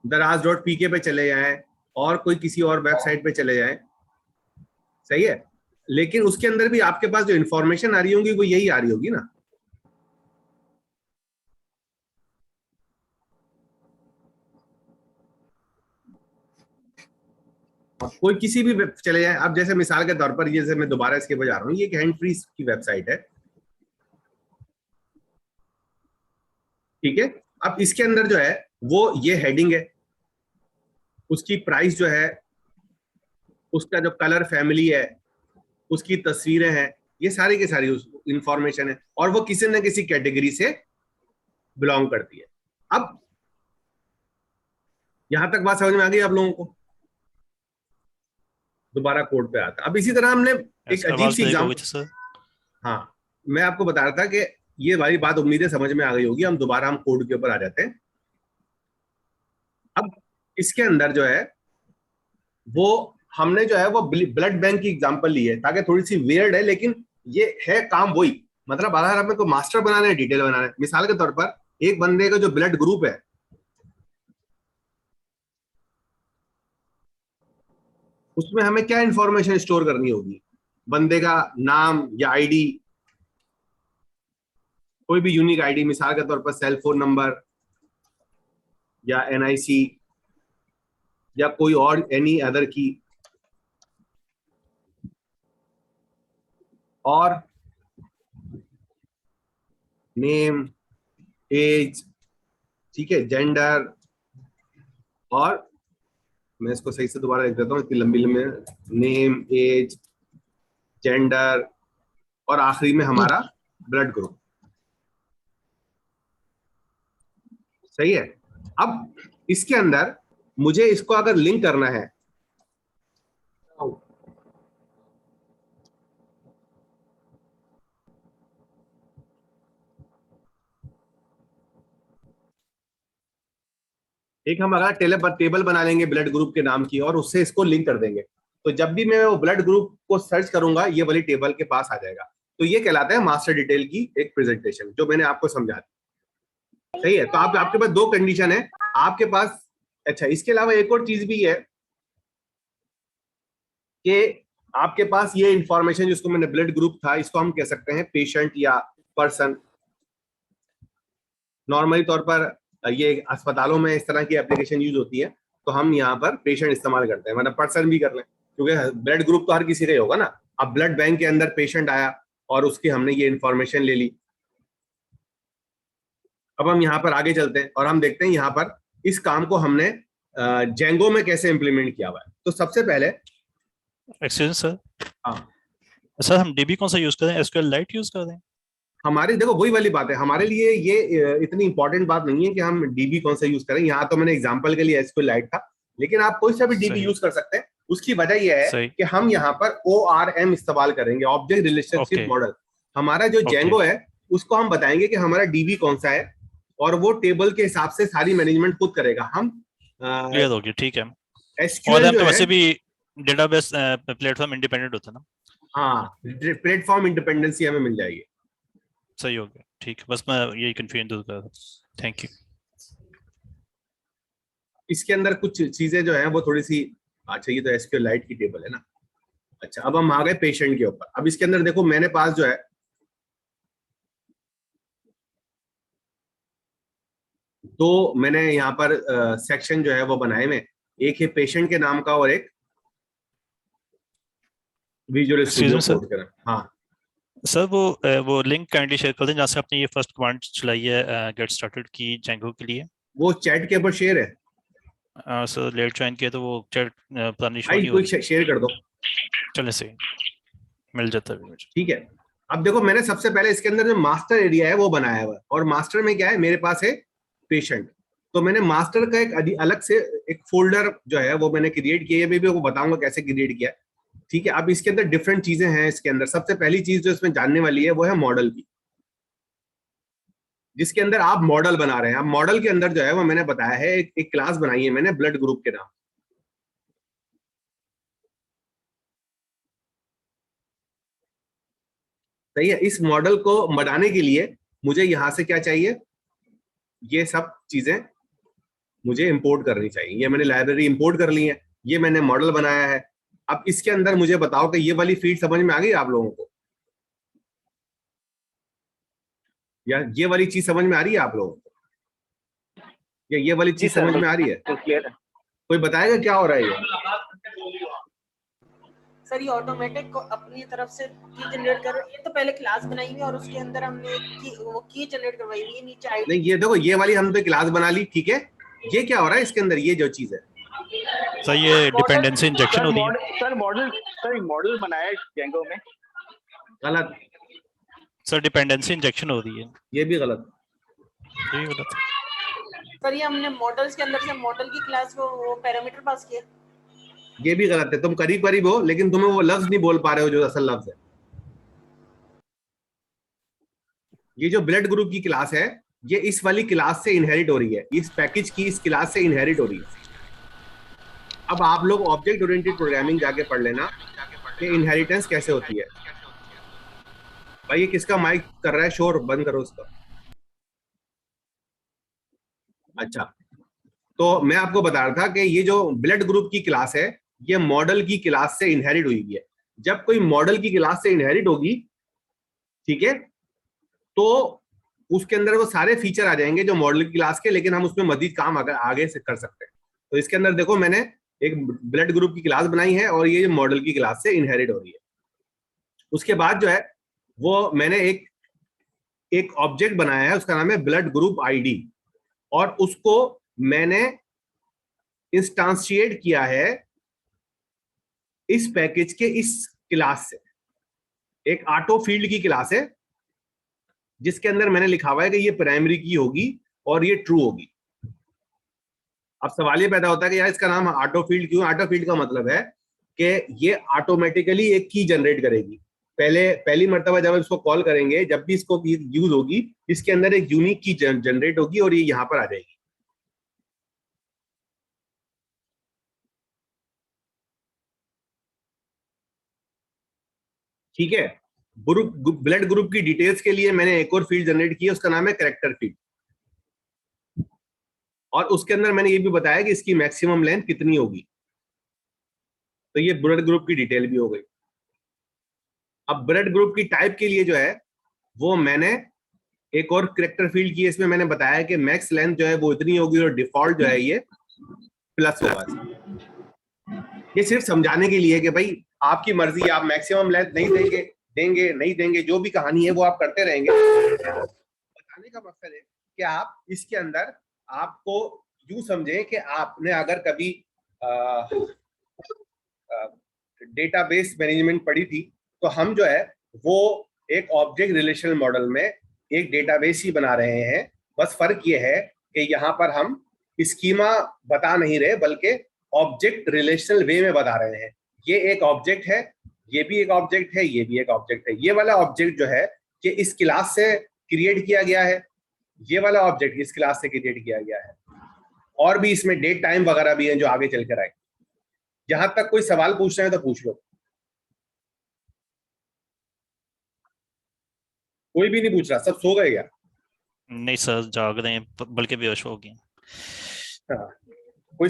Speaker 1: दराज.pk पे चले जाएं और कोई किसी और वेबसाइट पे चले जाएं, सही है, लेकिन उसके अंदर भी आपके पास जो इंफॉर्मेशन आ रही होगी वो यही आ रही होगी ना। कोई किसी भी चले जाए, अब जैसे मिसाल के तौर पर ये, जैसे मैं दोबारा इसके ऊपर जा रहा हूँ, ये एक हैंड फ्री की वेबसाइट है, ठीक है। अब इसके अंदर जो है वो ये हेडिंग है, उसकी प्राइस जो है, उसका जो कलर फैमिली है, उसकी तस्वीरें हैं, ये सारी की सारी इंफॉर्मेशन है, और वो किसी न किसी कैटेगरी से बिलोंग करती है। अब यहां तक बात समझ में आ गई आप लोगों को? दोबारा कोड पे आता। अब इसी तरह हमने एक अजीब सी एग्जांपल, हाँ मैं आपको बता रहा था कि ये वाली बात उम्मीद है समझ में आ गई होगी। हम दोबारा हम कोड के ऊपर आ जाते हैं। अब इसके अंदर जो है वो हमने जो है वो ब्लड बैंक की एग्जांपल ली है, ताकि थोड़ी सी वियर्ड है, लेकिन ये है काम वही। मतलब अगर हमें कोई मास्टर बनाना है, डिटेल बनाना है, मिसाल के तौर पर एक बंदे का जो ब्लड ग्रुप है, उसमें हमें क्या इंफॉर्मेशन स्टोर करनी होगी? बंदे का नाम या आईडी, कोई भी यूनिक आईडी, मिसाल के तौर पर सेल फोन नंबर या एनआईसी या कोई और एनी अदर की, और नेम, एज, ठीक है, जेंडर, और मैं इसको सही से दोबारा लिख देता हूँ, इतनी लंबी लंबी, नेम, एज, जेंडर, और आखिरी में हमारा ब्लड ग्रुप। सही है। अब इसके अंदर मुझे इसको अगर लिंक करना है, एक हम अगर टेबल बना लेंगे ब्लड ग्रुप के नाम की, और उससे इसको लिंक कर देंगे, तो जब भी मैं वो ब्लड ग्रुप को सर्च करूंगा ये वाली टेबल के पास आ जाएगा। तो ये कहलाता है मास्टर डिटेल की एक प्रेजेंटेशन, जो मैंने आपको समझा दी। सही है। तो आपके पास दो कंडीशन है आपके पास। अच्छा, इसके अलावा एक और चीज भी है कि आपके पास ये इंफॉर्मेशन, जिसको मैंने ब्लड ग्रुप था, इसको हम कह सकते हैं पेशेंट या पर्सन। नॉर्मली तौर पर ये अस्पतालों में इस तरह की एप्लीकेशन यूज होती है, तो हम यहाँ पर पेशेंट इस्तेमाल करते हैं, मतलब पर्सन भी कर लें, क्योंकि ब्लड ग्रुप तो हर किसी का ही होगा ना। अब ब्लड बैंक के अंदर पेशेंट आया और उसकी हमने ये इंफॉर्मेशन ले ली। अब हम यहाँ पर आगे चलते हैं और हम देखते हैं यहाँ पर इस काम को हमने जेंगो में कैसे इंप्लीमेंट किया हुआ है। तो सबसे पहले,
Speaker 7: एक्सक्यूज सर,
Speaker 1: हाँ
Speaker 7: सर हम डीबी कौन सा यूज करें? एसक्यूएललाइट यूज कर दें?
Speaker 1: हमारी देखो वही वाली बात है, हमारे लिए ये इतनी इंपॉर्टेंट बात नहीं है कि हम डीबी कौन सा यूज करें। यहाँ तो मैंने एग्जांपल के लिए एसक्यूएललाइट था, लेकिन आप कोई सा भी डीबी यूज कर सकते हैं। उसकी वजह यह है कि हम यहाँ पर ORM इस्तेमाल करेंगे, ऑब्जेक्ट रिलेशनशिप मॉडल। हमारा जो जेंगो है उसको हम बताएंगे कि हमारा डीबी कौन सा है, और वो टेबल के हिसाब से सारी मैनेजमेंट खुद करेगा। हम
Speaker 7: क्लियर हो गया, ठीक है।
Speaker 1: एसक्यूएल
Speaker 7: तो वैसे भी डेटाबेस प्लेटफॉर्म इंडिपेंडेंट होता है ना?
Speaker 1: हाँ, प्लेटफॉर्म इंडिपेंडेंसी हमें मिल जाएगी।
Speaker 7: सही हो गया, ठीक है। बस मैं यही कंफ्यूजन दूर कर रहा था। Thank you.
Speaker 1: इसके अंदर कुछ चीजें जो है वो थोड़ी सी, अच्छा ये तो एसक्यूएललाइट की टेबल है ना। अच्छा, अब हम आ गए पेशेंट के ऊपर। अब इसके अंदर देखो मैंने पास जो है दो, मैंने यहाँ पर सेक्शन जो है वो बनाए हुए। एक है पेशेंट के नाम का और एक विजुअल स्टूडियो कोड का। हाँ
Speaker 7: सर, वो लिंक काइंडली शेयर कर दें जहाँ से आपने ये फर्स्ट कमांड चलाई है गेट स्टार्टेड की जेंगो के लिए।
Speaker 1: वो चैट के ऊपर शेयर है।
Speaker 7: सर लेट ज्वाइन किया तो वो चैट पुरानी शो
Speaker 1: भाई
Speaker 7: नहीं
Speaker 1: कोई
Speaker 7: होगी।
Speaker 1: शेयर कर दो,
Speaker 7: चले से मिल जाता है मुझे।
Speaker 1: ठीक है। अब देखो मैंने सबसे पहले इसके अंदर जो मास्टर एरिया है वो बनाया हुआ है, और मास्टर में क्या है, मेरे पास है पेशेंट। तो मैंने मास्टर का एक अलग से एक फोल्डर जो है वो मैंने क्रिएट किया है, मैं भी आपको बताऊंगा कैसे क्रिएट किया है, ठीक है। अब इसके अंदर डिफरेंट चीजें हैं। इसके अंदर सबसे पहली चीज जो इसमें जानने वाली है वो है मॉडल की, जिसके अंदर आप मॉडल बना रहे हैं। अब मॉडल के अंदर जो है वो मैंने बताया है, एक क्लास बनाई है मैंने ब्लड ग्रुप के नाम। सही है। इस मॉडल को बनाने के लिए मुझे यहां से क्या चाहिए, ये सब चीजें मुझे इंपोर्ट करनी चाहिए। ये मैंने लाइब्रेरी इंपोर्ट कर ली है, ये मैंने मॉडल बनाया है। अब इसके अंदर मुझे बताओ कि ये वाली फील्ड समझ में आ गई आप लोगों को, या ये वाली चीज समझ में आ रही है आप लोगों को, या ये वाली चीज समझ में आ रही है?
Speaker 3: क्लियर है।
Speaker 1: कोई बताएगा क्या हो रहा है ये?
Speaker 2: सर ये ऑटोमेटिक अपनी तरफ से की जनरेट कर, ये तो पहले क्लास बनाई हुई है और उसके अंदर हमने वो की जनरेट करवाई हुई है, नीचे आईडी।
Speaker 1: नहीं ये देखो, ये वाली हम तो क्लास बना ली, ठीक है। ये क्या हो रहा है इसके अंदर, ये जो चीज है
Speaker 7: सर ये डिपेंडेंसी इंजेक्शन होती है।
Speaker 3: सर मॉडल बनाया है Django में।
Speaker 1: गलत।
Speaker 7: सर डिपेंडेंसी इंजेक्शन हो रही है,
Speaker 1: ये भी गलत।
Speaker 7: ये भी गलत है।
Speaker 2: सर ये हमने मॉडल्स के अंदर से मॉडल की क्लास को वो पैरामीटर पास किया।
Speaker 1: ये भी गलत है। तुम करीब करीब हो, लेकिन तुम्हें वो लफ्ज नहीं बोल पा रहे हो जो असल लफ्ज है। ये जो ब्लड ग्रुप की क्लास है, ये इस वाली क्लास से इनहेरिट हो रही है, इस पैकेज की इस क्लास से इनहेरिट हो रही है। अब आप लोग ऑब्जेक्ट ओरिएंटेड प्रोग्रामिंग जाके पढ़ लेना कि इनहेरिटेंस कैसे होती है। भाई ये किसका माइक कर रहा है शोर, बंद करो उसका। अच्छा, तो मैं आपको बता रहा था कि ये जो ब्लड ग्रुप की क्लास है, ये मॉडल की क्लास से इनहेरिट हुई है। जब कोई मॉडल की क्लास से इनहेरिट होगी, ठीक है, तो उसके अंदर वो सारे फीचर आ जाएंगे जो मॉडल की क्लास के, लेकिन हम उसमें मजीद काम आगे से कर सकते हैं। तो इसके अंदर देखो, मैंने एक ब्लड ग्रुप की क्लास बनाई है और ये मॉडल की क्लास से इनहेरिट हो रही है। उसके बाद जो है वो मैंने एक ऑब्जेक्ट बनाया है, उसका नाम है ब्लड ग्रुप आईडी, और उसको मैंने इंस्टांशिएट किया है इस पैकेज के इस क्लास से। एक ऑटो फील्ड की क्लास है जिसके अंदर मैंने लिखा हुआ है कि ये प्राइमरी की होगी और ये ट्रू होगी। अब सवाल ये पैदा होता है कि यार इसका नाम ऑटो फील्ड क्यों? ऑटो फील्ड का मतलब है कि ये ऑटोमेटिकली एक की जनरेट करेगी। पहली मर्तबा जब इसको कॉल करेंगे, जब भी इसको यूज होगी, इसके अंदर एक यूनिक की जनरेट होगी और ये यहां पर आ जाएगी। ठीक है। ब्लड ग्रुप की डिटेल्स के लिए मैंने एक और फील्ड जनरेट की है, उसका नाम है कैरेक्टर फील्ड, और उसके अंदर मैंने ये भी बताया कि इसकी मैक्सिमम लेंथ कितनी होगी। तो ये ब्लड ग्रुप की डिटेल भी हो गई। अब ब्लड ग्रुप की टाइप के लिए जो है वो मैंने एक और कैरेक्टर फील्ड की, इसमें मैंने बताया कि मैक्स लेंथ जो है वो इतनी होगी और डिफॉल्ट जो है ये प्लस होगा। ये सिर्फ समझाने के लिए कि भाई आपकी मर्जी, आप मैक्सिमम लेंथ नहीं देंगे नहीं देंगे, जो भी कहानी है वो आप करते रहेंगे। बताने का मकसद है कि आप इसके अंदर आपको यूं समझें कि आपने अगर कभी डेटाबेस मैनेजमेंट पढ़ी थी, तो हम जो है वो एक ऑब्जेक्ट रिलेशनल मॉडल में एक डेटाबेस ही बना रहे हैं। बस फर्क ये है कि यहाँ पर हम स्कीमा बता नहीं रहे, बल्कि ऑब्जेक्ट रिलेशनल वे में बता रहे हैं। ये एक ऑब्जेक्ट है, ये भी एक ऑब्जेक्ट है, ये भी एक ऑब्जेक्ट है। ये वाला ऑब्जेक्ट जो है कि इस क्लास से क्रिएट किया गया है, ये वाला ऑब्जेक्ट इस क्लास से क्रिएट किया गया है, और भी इसमें डेट टाइम वगैरह भी है जो आगे चलकर आए। जहां तक कोई सवाल पूछना है तो पूछ लो। कोई भी नहीं पूछ रहा, सब सो गए क्या?
Speaker 7: नहीं सर, जाग रहे हैं, बल्कि बेहोश हो गए।
Speaker 1: हाँ, कोई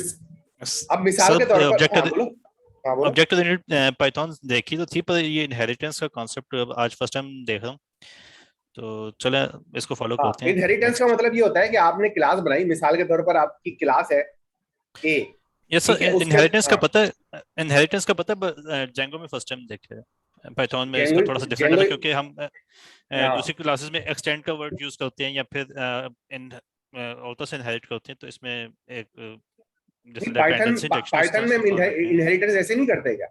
Speaker 1: अब मिसाल के तौर पर
Speaker 7: ऑब्जेक्ट ओरिएंटेड पाइथन देखी तो थी, पर ये इनहेरिटेंस का कॉन्सेप्ट आज फर्स्ट टाइम देख रहा हूँ, तो चले इसको फॉलो करते हैं।
Speaker 1: इनहेरिटेंस का मतलब ये होता है कि आपने क्लास बनाई, मिसाल के तौर पर आपकी क्लास है ए।
Speaker 7: यस सर, इनहेरिटेंस का पता है, इनहेरिटेंस का पता है, Django में फर्स्ट टाइम देखे, पाइथन में इसका थोड़ा सा डिफरेंट लगा, क्योंकि हम दूसरी क्लासेस में एक्सटेंड का वर्ड यूज करते हैं या फिर ऑटो से इनहेरिट करते हैं, तो इसमें एक जैसे
Speaker 1: पाइथन में इनहेरिटेंस ऐसे नहीं करते क्या?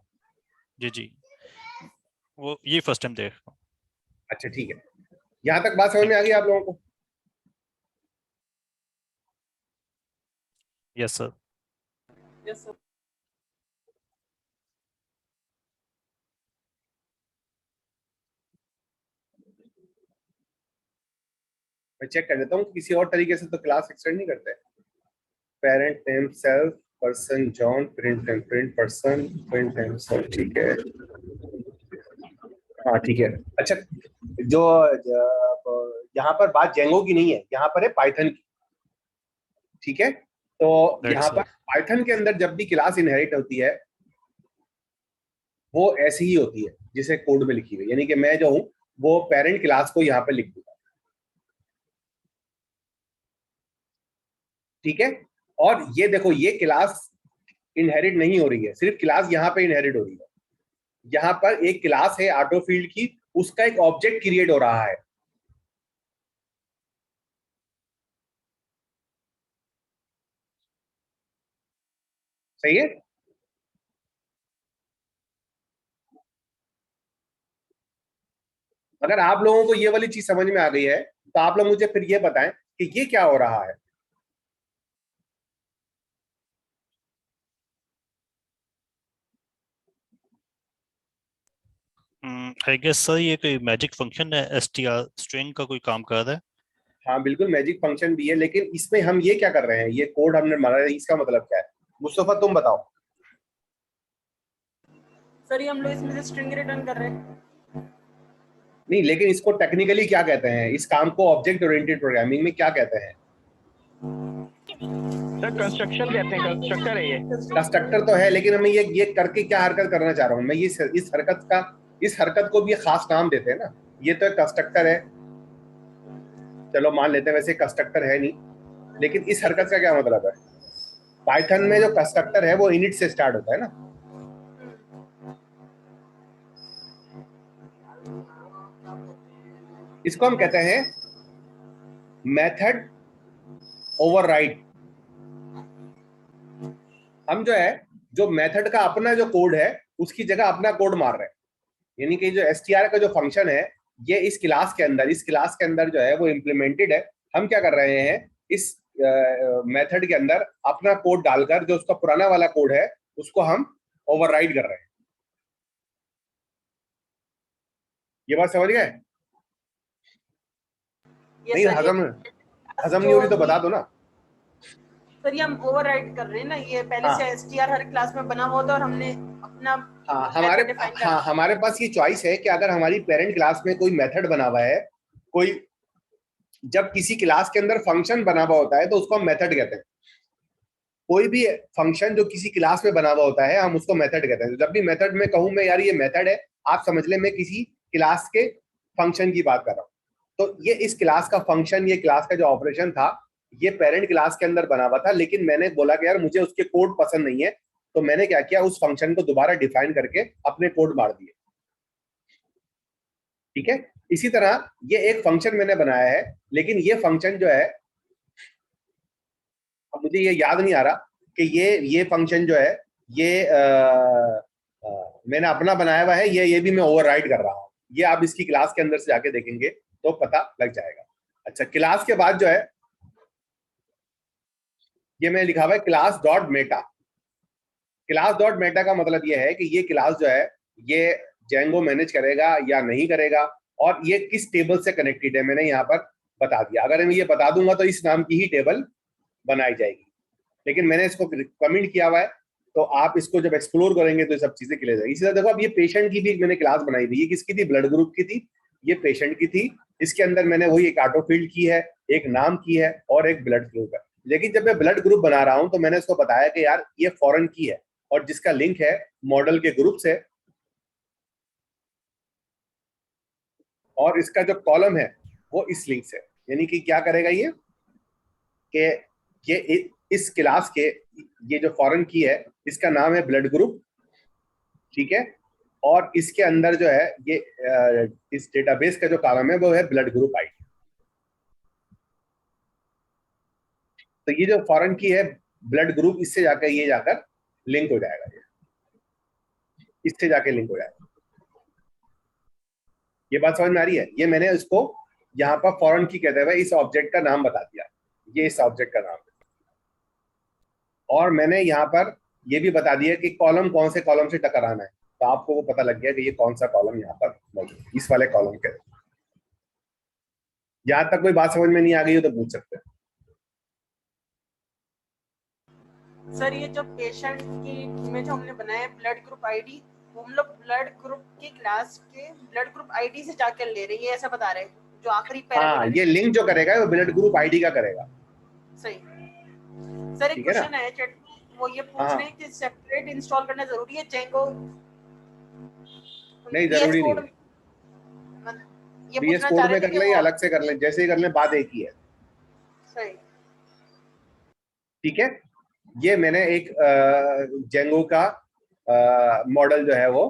Speaker 7: जी, वो ये फर्स्ट टाइम देख रहा हूं।
Speaker 1: अच्छा ठीक है, यहाँ तक बात समझ में आ गई आप लोगों को?
Speaker 7: Yes sir.
Speaker 2: Yes sir.
Speaker 1: मैं चेक कर देता हूँ, किसी और तरीके से तो क्लास एक्सटेंड नहीं करते। Parent name self person John, print name print person, print name self, ठीक है। हाँ ठीक है। अच्छा, जो यहाँ पर बात Django की नहीं है, यहाँ पर है पाइथन की, ठीक है। तो यहाँ पर पाइथन के अंदर जब भी क्लास इनहेरिट होती है वो ऐसी ही होती है जिसे कोड में लिखी हुई, यानी कि मैं जो हूं वो पेरेंट क्लास को यहाँ पर लिख दूंगा, ठीक है। और ये देखो, ये क्लास इनहेरिट नहीं हो रही है, सिर्फ क्लास यहाँ पे इनहेरिट हो रही है। यहाँ पर एक क्लास है ऑटो फील्ड की, उसका एक ऑब्जेक्ट क्रिएट हो रहा है। सही है? अगर आप लोगों को ये वाली चीज समझ में आ गई है तो आप लोग मुझे फिर ये बताएं कि ये क्या हो रहा है।
Speaker 7: आई गेस सर ये कोई मैजिक फंक्शन है, str स्ट्रिंग का कोई काम कर रहा है।
Speaker 1: हाँ बिल्कुल मैजिक फंक्शन भी है, लेकिन इसमें हम ये क्या कर रहे हैं, ये कोड हमने मारा है, इसका मतलब क्या है? मुस्तफा तुम बताओ।
Speaker 2: सर ये हम लोग इसमें से स्ट्रिंग रिटर्न कर रहे हैं।
Speaker 1: नहीं, लेकिन इसको टेक्निकली क्या कहते हैं, इस काम को ऑब्जेक्ट ओरिएंटेड प्रोग्रामिंग में क्या कहते हैं?
Speaker 3: सर कंस्ट्रक्शन कहते हैं, कंस्ट्रक्टर है ये।
Speaker 1: कंस्ट्रक्टर तो है, लेकिन हमें ये करके क्या हरकत करना चाह रहा हूँ मैं, इस हरकत को भी एक खास नाम देते हैं ना। ये तो एक कंस्ट्रक्टर है, चलो मान लेते हैं, वैसे कंस्ट्रक्टर है नहीं, लेकिन इस हरकत का क्या मतलब है? पाइथन में जो कंस्ट्रक्टर है वो इनिट से स्टार्ट होता है ना। इसको हम कहते हैं मेथड ओवरराइड। हम जो मेथड का अपना जो कोड है उसकी जगह अपना कोड मार रहे हैं, यानी कि जो str का जो फंक्शन है ये इस क्लास के अंदर जो है वो इम्प्लीमेंटेड है। हम क्या कर रहे हैं, इस मेथड के अंदर अपना कोड डालकर जो उसका पुराना वाला कोड है उसको हम ओवरराइड कर रहे हैं। ये बात समझ गए? नहीं, हजम नहीं हो रही तो बता दो ना।
Speaker 2: सर ये हम ओवरराइड कर रहे हैं ना, ये पहले
Speaker 1: हाँ।
Speaker 2: से str हर क्लास में बना हुआ था और हमने अपना
Speaker 1: हमारे पास ये चॉइस है कि अगर हमारी पेरेंट क्लास में कोई मेथड बना हुआ है, कोई जब किसी क्लास के अंदर फंक्शन बना हुआ होता है तो उसको हम मेथड कहते हैं। कोई भी फंक्शन जो किसी क्लास में बना हुआ होता है हम उसको मेथड कहते हैं। जब भी मेथड में कहूं मैं यार ये मेथड है, आप समझ ले मैं किसी क्लास के फंक्शन की बात कर रहा हूँ। तो ये इस क्लास का फंक्शन, ये क्लास का जो ऑपरेशन था ये पेरेंट क्लास के अंदर बना हुआ था, लेकिन मैंने बोला कि यार मुझे उसके कोड पसंद नहीं है, तो मैंने क्या किया, उस फंक्शन को दोबारा डिफाइन करके अपने कोड मार दिए। ठीक है? इसी तरह ये एक फंक्शन मैंने बनाया है, लेकिन ये फंक्शन जो है, अब मुझे ये याद नहीं आ रहा कि ये फंक्शन जो है ये मैंने अपना बनाया हुआ है, ये भी मैं ओवरराइड कर रहा हूँ। ये आप इसकी क्लास के अंदर से जाके देखेंगे तो पता लग जाएगा। अच्छा, क्लास के बाद जो है ये मैंने लिखा हुआ है class dot Meta. Class dot Meta का मतलब ये है कि ये क्लास जो है ये जेंगो मैनेज करेगा या नहीं करेगा, और ये किस टेबल से कनेक्टेड है मैंने यहाँ पर बता दिया। अगर मैं ये बता दूंगा तो इस नाम की ही टेबल बनाई जाएगी, लेकिन मैंने इसको कमेंट किया हुआ है, तो आप इसको जब एक्सप्लोर करेंगे तो ये सब चीजें क्लियर जाएगी। इसी तरह देखो, अब ये पेशेंट की भी मैंने क्लास बनाई हुई है, किसकी थी? ब्लड ग्रुप की थी, ये पेशेंट की थी। इसके अंदर मैंने वही एक ऑटो फील्ड की है, एक नाम की है और एक ब्लड ग्रुप है। लेकिन जब मैं ब्लड ग्रुप बना रहा हूं तो मैंने इसको बताया कि यार ये फॉरेन की है और जिसका लिंक है मॉडल के ग्रुप से, और इसका जो कॉलम है वो इस लिंक से। यानी कि क्या करेगा ये कि ये इस क्लास के ये जो फॉरेन की है इसका नाम है ब्लड ग्रुप, ठीक है, और इसके अंदर जो है ये इस डेटाबेस का जो कॉलम है वो है ब्लड ग्रुप आईडी। तो ये जो फॉरेन की है ब्लड ग्रुप, इससे जाकर ये जाकर लिंक हो जाएगा, ये इससे जाके लिंक हो जाएगा। ये बात समझ में आ रही है? ये मैंने इसको यहाँ पर फॉरेन की कहते हुए इस ऑब्जेक्ट का नाम बता दिया, ये इस ऑब्जेक्ट का नाम है। और मैंने यहाँ पर ये भी बता दिया कि कॉलम कौन से कॉलम से टकराना है, तो आपको वो पता लग गया कि ये कौन सा कॉलम यहाँ पर मौजूद है, इस वाले कॉलम के। यहाँ तक कोई बात समझ में नहीं आ गई हो तो पूछ सकते हैं।
Speaker 2: सर ये जो पेशेंट की में जो हमने बनाया है ब्लड ग्रुप आईडी, वो हम लोग ब्लड ग्रुप की क्लास के ब्लड ग्रुप आईडी से जाकर ले रहे हैं, ये ऐसा बता रहे हैं जो आखिरी
Speaker 1: हाँ, ये लिंक जो करेगा वो ब्लड ग्रुप आईडी का करेगा।
Speaker 2: सही। सर एक
Speaker 1: ठीक है ना?
Speaker 2: क्वेश्चन है चैट, वो ये पूछ रहे हैं कि सेपरेट इंस्टॉल करना जरूरी है जेंगो?
Speaker 1: नहीं, जरूरी नहीं।
Speaker 2: ये
Speaker 1: VS
Speaker 2: पूछना
Speaker 1: कोड
Speaker 2: चाह
Speaker 1: में
Speaker 2: रहे थे
Speaker 1: कर
Speaker 2: कि
Speaker 1: लें या
Speaker 2: वो
Speaker 1: अलग से कर लें, जैसे ही कर लें बात एक ही है।
Speaker 2: सही।
Speaker 1: ठीक है, ये मैंने एक जेंगो का मॉडल जो है वो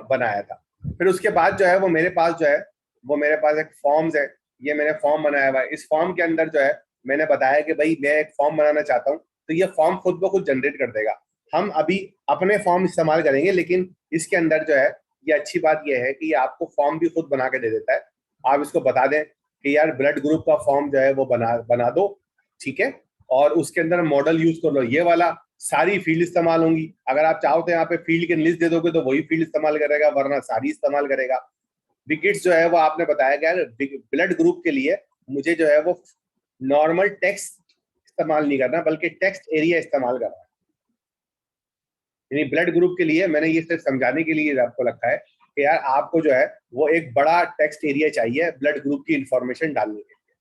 Speaker 1: बनाया था। फिर उसके बाद जो है वो मेरे पास जो है वो मेरे पास एक फॉर्म्स है, ये मैंने फॉर्म बनाया हुआ है। इस फॉर्म के अंदर जो है मैंने बताया कि भाई मैं एक फॉर्म बनाना चाहता हूँ, तो ये फॉर्म खुद ब खुद जनरेट कर देगा। हम अभी अपने फॉर्म इस्तेमाल करेंगे, लेकिन इसके अंदर जो है ये अच्छी बात ये है कि ये आपको फॉर्म भी खुद बना के दे देता है। आप इसको बता दें कि यार ब्लड ग्रुप का फॉर्म जो है वो बना बना दो, ठीक है, और उसके अंदर मॉडल यूज कर लो, ये वाला सारी फील्ड इस्तेमाल होंगी। अगर आप चाहो तो यहाँ पे फील्ड की लिस्ट दे दोगे तो वही फील्ड इस्तेमाल करेगा, वरना सारी इस्तेमाल करेगा। विकेट्स जो है वो आपने बताया गया ब्लड ग्रुप के लिए मुझे जो है वो नॉर्मल टेक्स्ट इस्तेमाल नहीं करना, बल्कि टेक्स्ट एरिया इस्तेमाल करना है। यानी ब्लड ग्रुप के लिए मैंने ये सिर्फ समझाने के लिए आपको रखा है कि यार आपको जो है वो एक बड़ा टेक्स्ट एरिया चाहिए ब्लड ग्रुप की इंफॉर्मेशन डालने के लिए।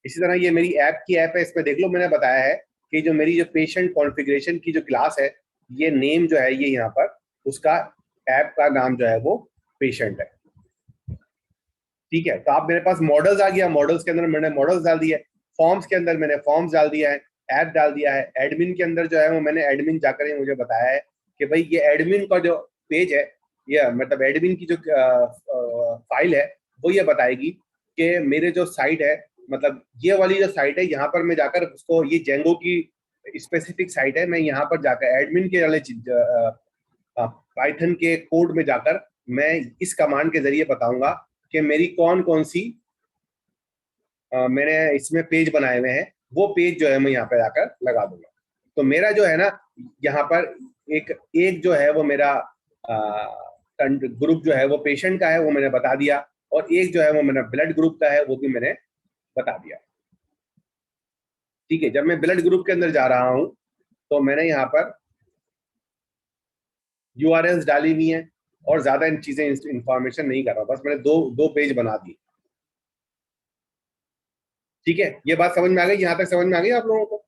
Speaker 1: इसी तरह ये मेरी ऐप की ऐप है, इसमें देख लो मैंने बताया है कि जो मेरी जो पेशेंट कॉन्फ़िगरेशन की जो क्लास है, ये नेम जो है ये यहाँ पर उसका ऐप का नाम जो है वो पेशेंट है, ठीक है। तो आप मेरे पास मॉडल्स आ गया, मॉडल्स के अंदर मैंने मॉडल्स डाल दिए, फॉर्म्स के अंदर मैंने फॉर्म्स डाल दिया है, ऐप डाल दिया है। एडमिन के अंदर जो है वो मैंने एडमिन जाकर ही मुझे बताया है कि भाई ये एडमिन का जो पेज है, ये मतलब एडमिन की जो फाइल है वो ये बताएगी कि मेरे जो साइट है, मतलब ये वाली जो साइट है, यहाँ पर मैं जाकर उसको, ये जेंगो की स्पेसिफिक साइट है, मैं यहाँ पर जाकर एडमिन के वाले पाइथन के कोड में जाकर मैं इस कमांड के जरिए बताऊंगा कि मेरी कौन कौन सी मैंने इसमें पेज बनाए हुए हैं, वो पेज जो है मैं यहाँ पे जाकर लगा दूंगा। तो मेरा जो है ना यहाँ पर एक एक जो है वो मेरा ग्रुप जो है वो पेशेंट का है, वो मैंने बता दिया, और एक जो है वो मेरा ब्लड ग्रुप का है, वो भी मैंने बता दिया, ठीक है। जब मैं ब्लड ग्रुप के अंदर जा रहा हूँ तो मैंने यहाँ पर यूआरएल्स डाली हुई है, और ज्यादा इन चीजें इंफॉर्मेशन नहीं कर रहा, बस मैंने दो दो पेज बना दिए, ठीक है। ये बात समझ में आ गई, यहाँ तक समझ में आ गई आप लोगों को?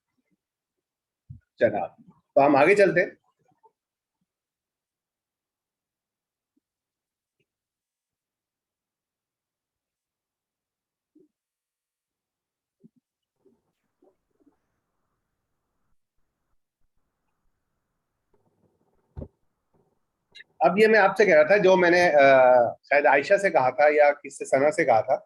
Speaker 1: चला, तो हम आगे चलते हैं। अब ये मैं आपसे कह रहा था, जो मैंने शायद आयशा से कहा था या किससे, सना से कहा था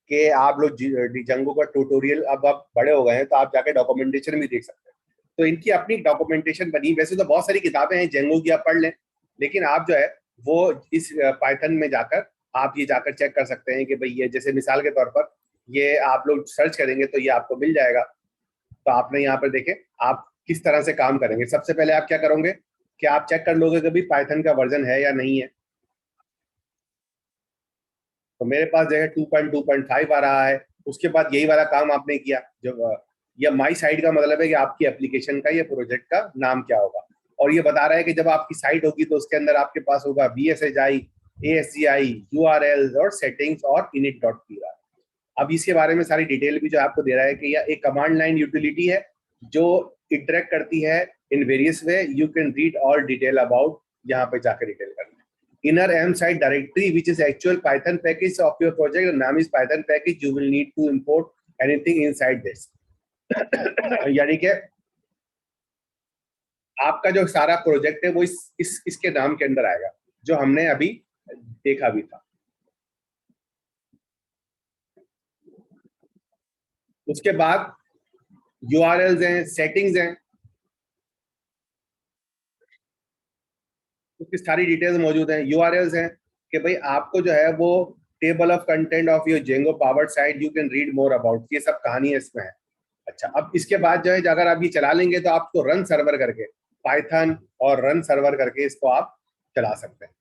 Speaker 1: कि आप लोग डिजंगो का ट्यूटोरियल, अब आप बड़े हो गए हैं तो आप जाके डॉक्यूमेंटेशन भी देख सकते हैं। तो इनकी अपनी डॉक्यूमेंटेशन बनी, वैसे तो बहुत सारी किताबें हैं जेंगो की, आप पढ़ लें, लेकिन आप जो है वो इस पाइथन में जाकर आप ये जाकर चेक कर सकते हैं कि भाई ये, जैसे मिसाल के तौर पर ये आप लोग सर्च करेंगे तो ये आपको मिल जाएगा। तो आपने यहाँ पर देखें आप किस तरह से काम करेंगे। सबसे पहले आप क्या करोगे कि आप चेक कर लोगे कि भाई पाइथन का वर्जन है या नहीं है। तो मेरे पास जो है 2.2.5 आ रहा है। उसके बाद यही वाला काम आपने किया, जो ये माई साइट का मतलब है कि आपकी एप्लीकेशन का, ये प्रोजेक्ट का नाम क्या होगा, और ये बता रहा है कि जब आपकी साइट होगी तो उसके अंदर आपके पास होगा BSHI, ASGI, URLs और सेटिंग्स और init.py। अब इसके बारे में सारी डिटेल भी जो आपको दे रहा है कि यह एक कमांड लाइन यूटिलिटी है जो इंटरेक्ट करती है in various way, you can read all detail about, यहाँ पे जाकर डिटेल करना। inner m site directory which is actual python package of your project, the name is python package, you will need to import anything inside this। यानी कि आपका जो सारा प्रोजेक्ट है वो इसके नाम के अंदर आएगा, जो हमने अभी देखा भी था। उसके बाद URLs हैं, सेटिंग्स हैं, उसकी सारी डिटेल्स मौजूद हैं। URLs हैं कि भाई आपको जो है वो table of content of your Django powered site, you can read more about, ये सब कहानी है इसमें है। अच्छा, अब इसके बाद जो है अगर आप ये चला लेंगे तो आपको रन सर्वर करके पाइथन और रन सर्वर करके इसको आप चला सकते हैं।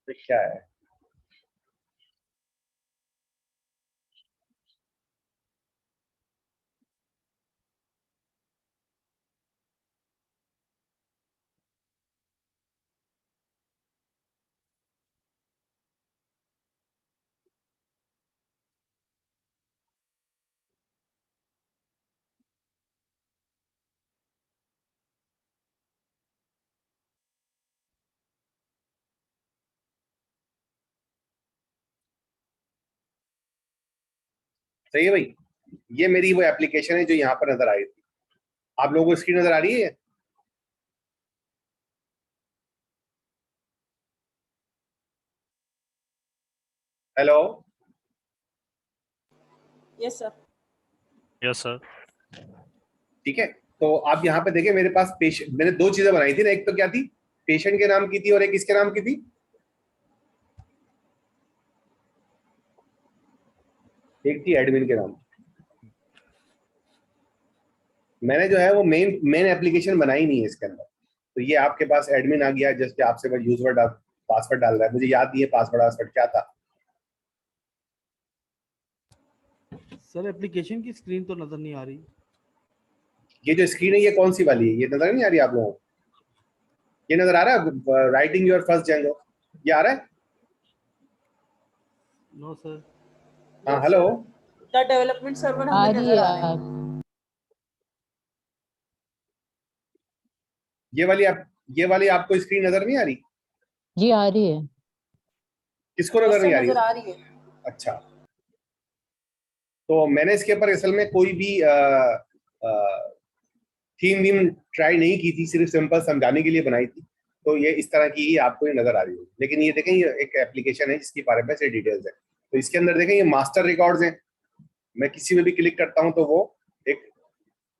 Speaker 1: तो क्या है, सही है भाई, ये मेरी वो एप्लीकेशन है जो यहाँ पर नजर आ रही थी। आप लोगों को स्क्रीन नजर आ रही है? Hello,
Speaker 2: yes sir.
Speaker 7: Yes sir.
Speaker 1: ठीक है, तो आप यहाँ पे देखिए मेरे पास पेशेंट, मैंने दो चीजें बनाई थी ना, एक तो क्या थी, पेशेंट के नाम की थी और एक किसके नाम की थी? एक थी एडमिन के नाम। मैंने जो है वो मेन एप्लीकेशन बनाई नहीं है इसके अंदर। तो ये आपके पास एडमिन आ गया, जैसे आपसे बस यूजर पासवर्ड डाल रहा है, मुझे याद नहीं है पासवर्ड क्या था।
Speaker 8: सर एप्लीकेशन की स्क्रीन तो नजर नहीं आ रही।
Speaker 1: ये जो स्क्रीन है ये कौन सी वाली है, ये नजर नहीं आ रही आप लोगों को? ये नजर आ रहा है राइटिंग योर फर्स्ट जेंगो, ये आ रहा है?
Speaker 8: No sir.
Speaker 1: हाँ हेलो,
Speaker 2: द डेवलपमेंट सर्वर
Speaker 4: आ
Speaker 2: हमें
Speaker 4: रही
Speaker 2: नजर
Speaker 4: है
Speaker 2: आ रहा है।
Speaker 1: ये वाली आपको स्क्रीन नजर नहीं आ रही?
Speaker 4: जी आ रही है।
Speaker 1: किसको नजर नहीं आ
Speaker 2: नजर आ
Speaker 1: रही?
Speaker 2: रही है।
Speaker 1: अच्छा, तो मैंने इसके ऊपर असल में कोई भी थीम वीम ट्राई नहीं की थी, सिर्फ सिंपल समझाने के लिए बनाई थी। तो ये इस तरह की ही आपको ये नजर आ रही है, लेकिन ये देखें ये एक एप्लीकेशन है जिसके बारे में से डिटेल्स है। तो इसके अंदर देखें ये मास्टर रिकॉर्ड्स हैं, मैं किसी में भी क्लिक करता हूं तो वो एक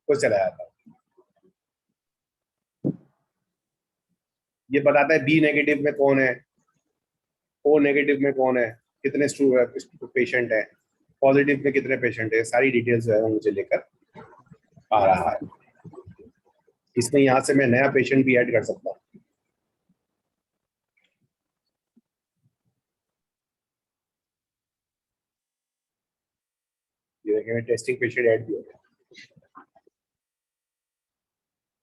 Speaker 1: को चला जाता है। ये बताता है बी नेगेटिव में कौन है, ओ नेगेटिव में कौन है, कितने पेशेंट है, पॉजिटिव में कितने पेशेंट है, सारी डिटेल्स जो है वो मुझे लेकर आ रहा है। इसमें यहाँ से मैं नया पेशेंट भी ऐड कर सकता हूँ। ये देखें टेस्टिंग पेशेंट ऐड भी हो गया।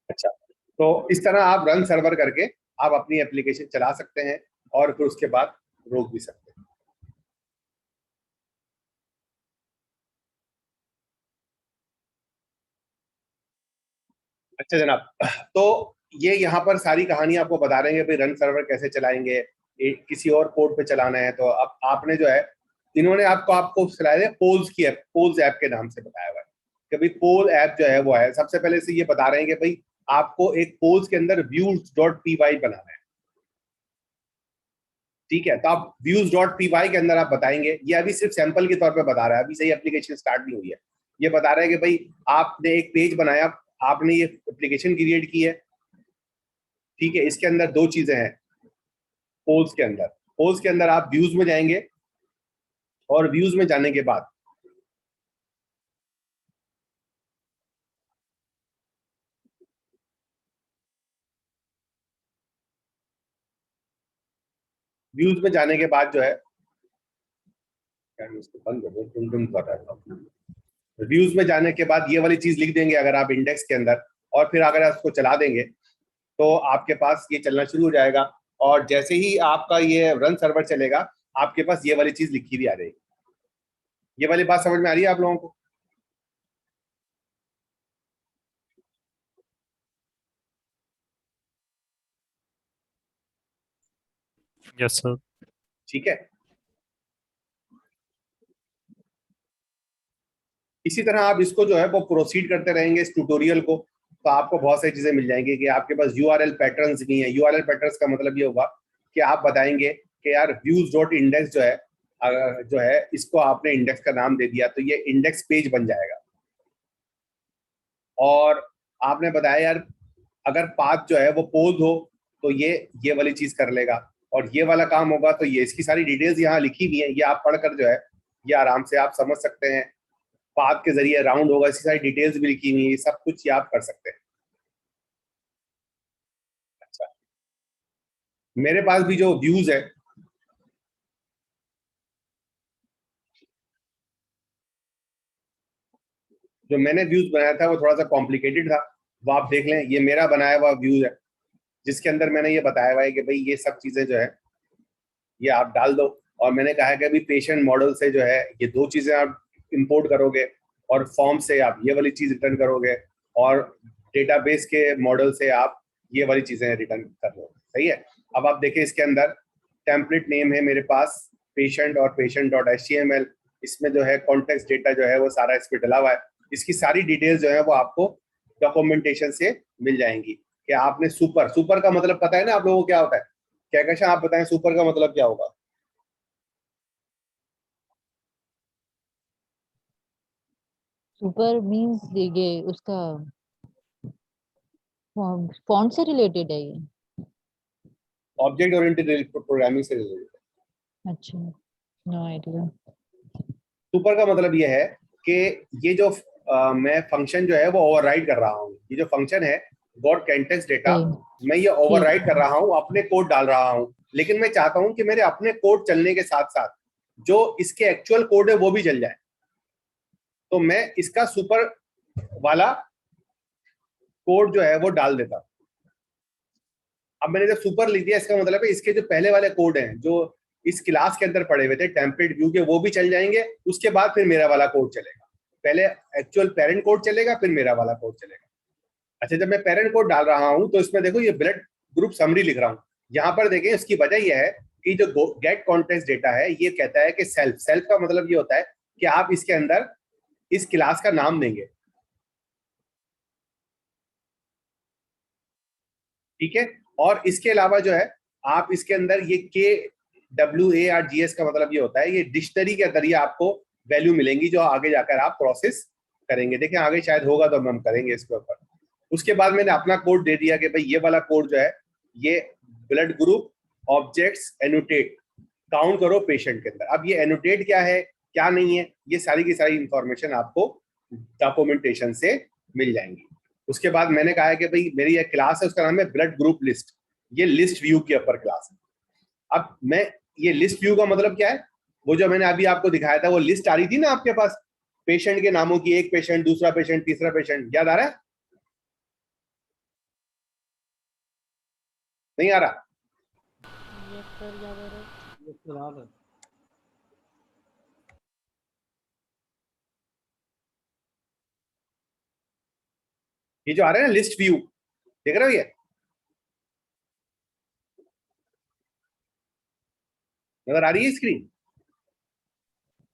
Speaker 1: अच्छा, तो इस तरह आप रन सर्वर करके आप अपनी एप्लीकेशन चला सकते हैं और फिर उसके बाद रोक भी सकते हैं। अच्छा जनाब, तो ये यहाँ पर सारी कहानी आपको बता रहे हैं भाई रन सर्वर कैसे चलाएंगे, किसी और पोर्ट पे चलाना है। तो अब आपने जो है इन्होंने आपको सिलाया है पोल्स ऐप के नाम से बताया हुआ है कि भाई पोल ऐप जो है वो है। सबसे पहले से ये बता रहे हैं कि भाई आपको एक पोल्स के अंदर views.py बनाना है, ठीक है। तो आप views.py के अंदर आप बताएंगे, ये अभी सिर्फ सैंपल के तौर पे बता रहा है, अभी सही एप्लीकेशन स्टार्ट नहीं हुई है। ये बता रहा है कि भाई आपने एक पेज बनाया, आपने ये एप्लीकेशन क्रिएट की है, ठीक है। इसके अंदर दो चीजें हैं पोल्स के अंदर आप व्यूज में जाएंगे और व्यूज में जाने के बाद जो है इसको बंद कर दो, व्यूज में जाने के बाद ये वाली चीज लिख देंगे अगर आप इंडेक्स के अंदर, और फिर अगर आप उसको चला देंगे तो आपके पास ये चलना शुरू हो जाएगा। और जैसे ही आपका ये रन सर्वर चलेगा आपके पास ये वाली चीज लिखी भी आ जाएगी। ये वाली बात समझ में आ रही है आप लोगों को?
Speaker 7: Yes sir.
Speaker 1: ठीक है, इसी तरह आप इसको जो है वो प्रोसीड करते रहेंगे इस ट्यूटोरियल को, तो आपको बहुत सारी चीजें मिल जाएंगी कि आपके पास यूआरएल पैटर्न्स भी हैं। यूआरएल पैटर्न्स का मतलब ये होगा कि आप बताएंगे कि यार views.index जो है इसको आपने इंडेक्स का नाम दे दिया तो ये इंडेक्स पेज बन जाएगा। और आपने बताया यार अगर पाथ जो है वो पोज हो तो ये वाली चीज कर लेगा, और ये वाला काम होगा तो ये, इसकी सारी डिटेल्स यहाँ लिखी हुई है, ये आप पढ़कर जो है ये आराम से आप समझ सकते हैं। पाथ के जरिए राउंड होगा, इसकी सारी डिटेल्स भी लिखी हुई है, ये सब कुछ ये आप कर सकते हैं। अच्छा, मेरे पास भी जो व्यूज है जो मैंने व्यूज बनाया था वो थोड़ा सा कॉम्प्लिकेटेड था, वो आप देख लें। ये मेरा बनाया हुआ व्यूज है जिसके अंदर मैंने ये बताया हुआ है कि भाई ये सब चीजें जो है ये आप डाल दो। और मैंने कहा कि अभी पेशेंट मॉडल से जो है ये दो चीजें आप इंपोर्ट करोगे, और फॉर्म से आप ये वाली चीज रिटर्न करोगे, और डेटाबेस के मॉडल से आप ये वाली चीजें रिटर्न कर दो। सही है। अब आप देखें इसके अंदर टेम्पलेट नेम है मेरे पास पेशेंट और patient.html, इसमें जो है कॉन्टेक्स्ट डेटा जो है वो सारा इसमें डला हुआ है। इसकी सारी डिटेल्स जो है वो आपको डॉक्यूमेंटेशन से मिल जाएंगी कि आपने सुपर का मतलब पता है ना आप लोगों को क्या होता है? क्या कैसे आप बताएं सुपर का मतलब क्या होगा?
Speaker 4: सुपर मींस ये उसका फॉन्ट से रिलेटेड है ये?
Speaker 1: ऑब्जेक्ट ओरिएंटेड प्रोग्रामिंग से रिलेटेड।
Speaker 4: अच्छा, नो आइडिया।
Speaker 1: सुपर का मतलब ये है कि ये जो मैं फंक्शन जो है वो ओवरराइड कर रहा हूँ, ये जो फंक्शन है गॉट कॉन्टेक्स्ट डेटा, मैं ये ओवरराइड कर रहा हूँ, अपने कोड डाल रहा हूँ, लेकिन मैं चाहता हूँ कि मेरे अपने कोड चलने के साथ साथ जो इसके एक्चुअल कोड है वो भी चल जाए। तो मैं इसका सुपर वाला कोड जो है वो डाल देता हूं। अब मैंने जब सुपर लिख दिया इसका मतलब है इसके जो पहले वाले कोड हैं जो इस क्लास के अंदर पड़े हुए थे टेम्पलेट व्यू के, वो भी चल जाएंगे। उसके बाद फिर मेरा वाला कोड चलेगा। पहले एक्चुअल पेरेंट कोड चलेगा, फिर मेरा वाला कोड चलेगा। अच्छा, जब मैं पेरेंट कोड डाल रहा हूं तो इसमें देखो ये ब्लड ग्रुप समरी लिख रहा हूं। यहाँ पर देखें, इसकी वजह यह है कि जो गेट कॉन्टेक्स्ट डेटा है ये कहता है कि सेल्फ का मतलब ये होता है कि आप इसके अंदर इस क्लास का नाम देंगे, ठीक है। और इसके अलावा जो है आप इसके अंदर ये KWARGS का मतलब ये होता है ये डिक्शनरी के जरिए आपको वैल्यू मिलेंगी जो आगे जाकर आप प्रोसेस करेंगे। देखें आगे शायद होगा तो हम करेंगे इसके ऊपर। उसके बाद मैंने अपना कोड दे दिया कि भाई ये वाला कोड जो है ये blood group objects annotate count करो पेशेंट के अंदर। अब ये एनोटेट क्या है क्या नहीं है, ये सारी की सारी इंफॉर्मेशन आपको डॉक्यूमेंटेशन से मिल जाएंगी। उसके बाद मैंने कहा है कि भाई मेरी ये क्लास है उसका नाम है ब्लड ग्रुप लिस्ट, ये लिस्ट व्यू की अपर क्लास है। अब मैं ये लिस्ट व्यू का मतलब क्या है, वो जो मैंने अभी आपको दिखाया था वो लिस्ट आ रही थी ना आपके पास पेशेंट के नामों की, एक पेशेंट, दूसरा पेशेंट, तीसरा पेशेंट, याद आ रहा है? नहीं आ रहा? ये जो आ रहा है ना लिस्ट व्यू, देख रहे हो ये नजर आ रही है स्क्रीन?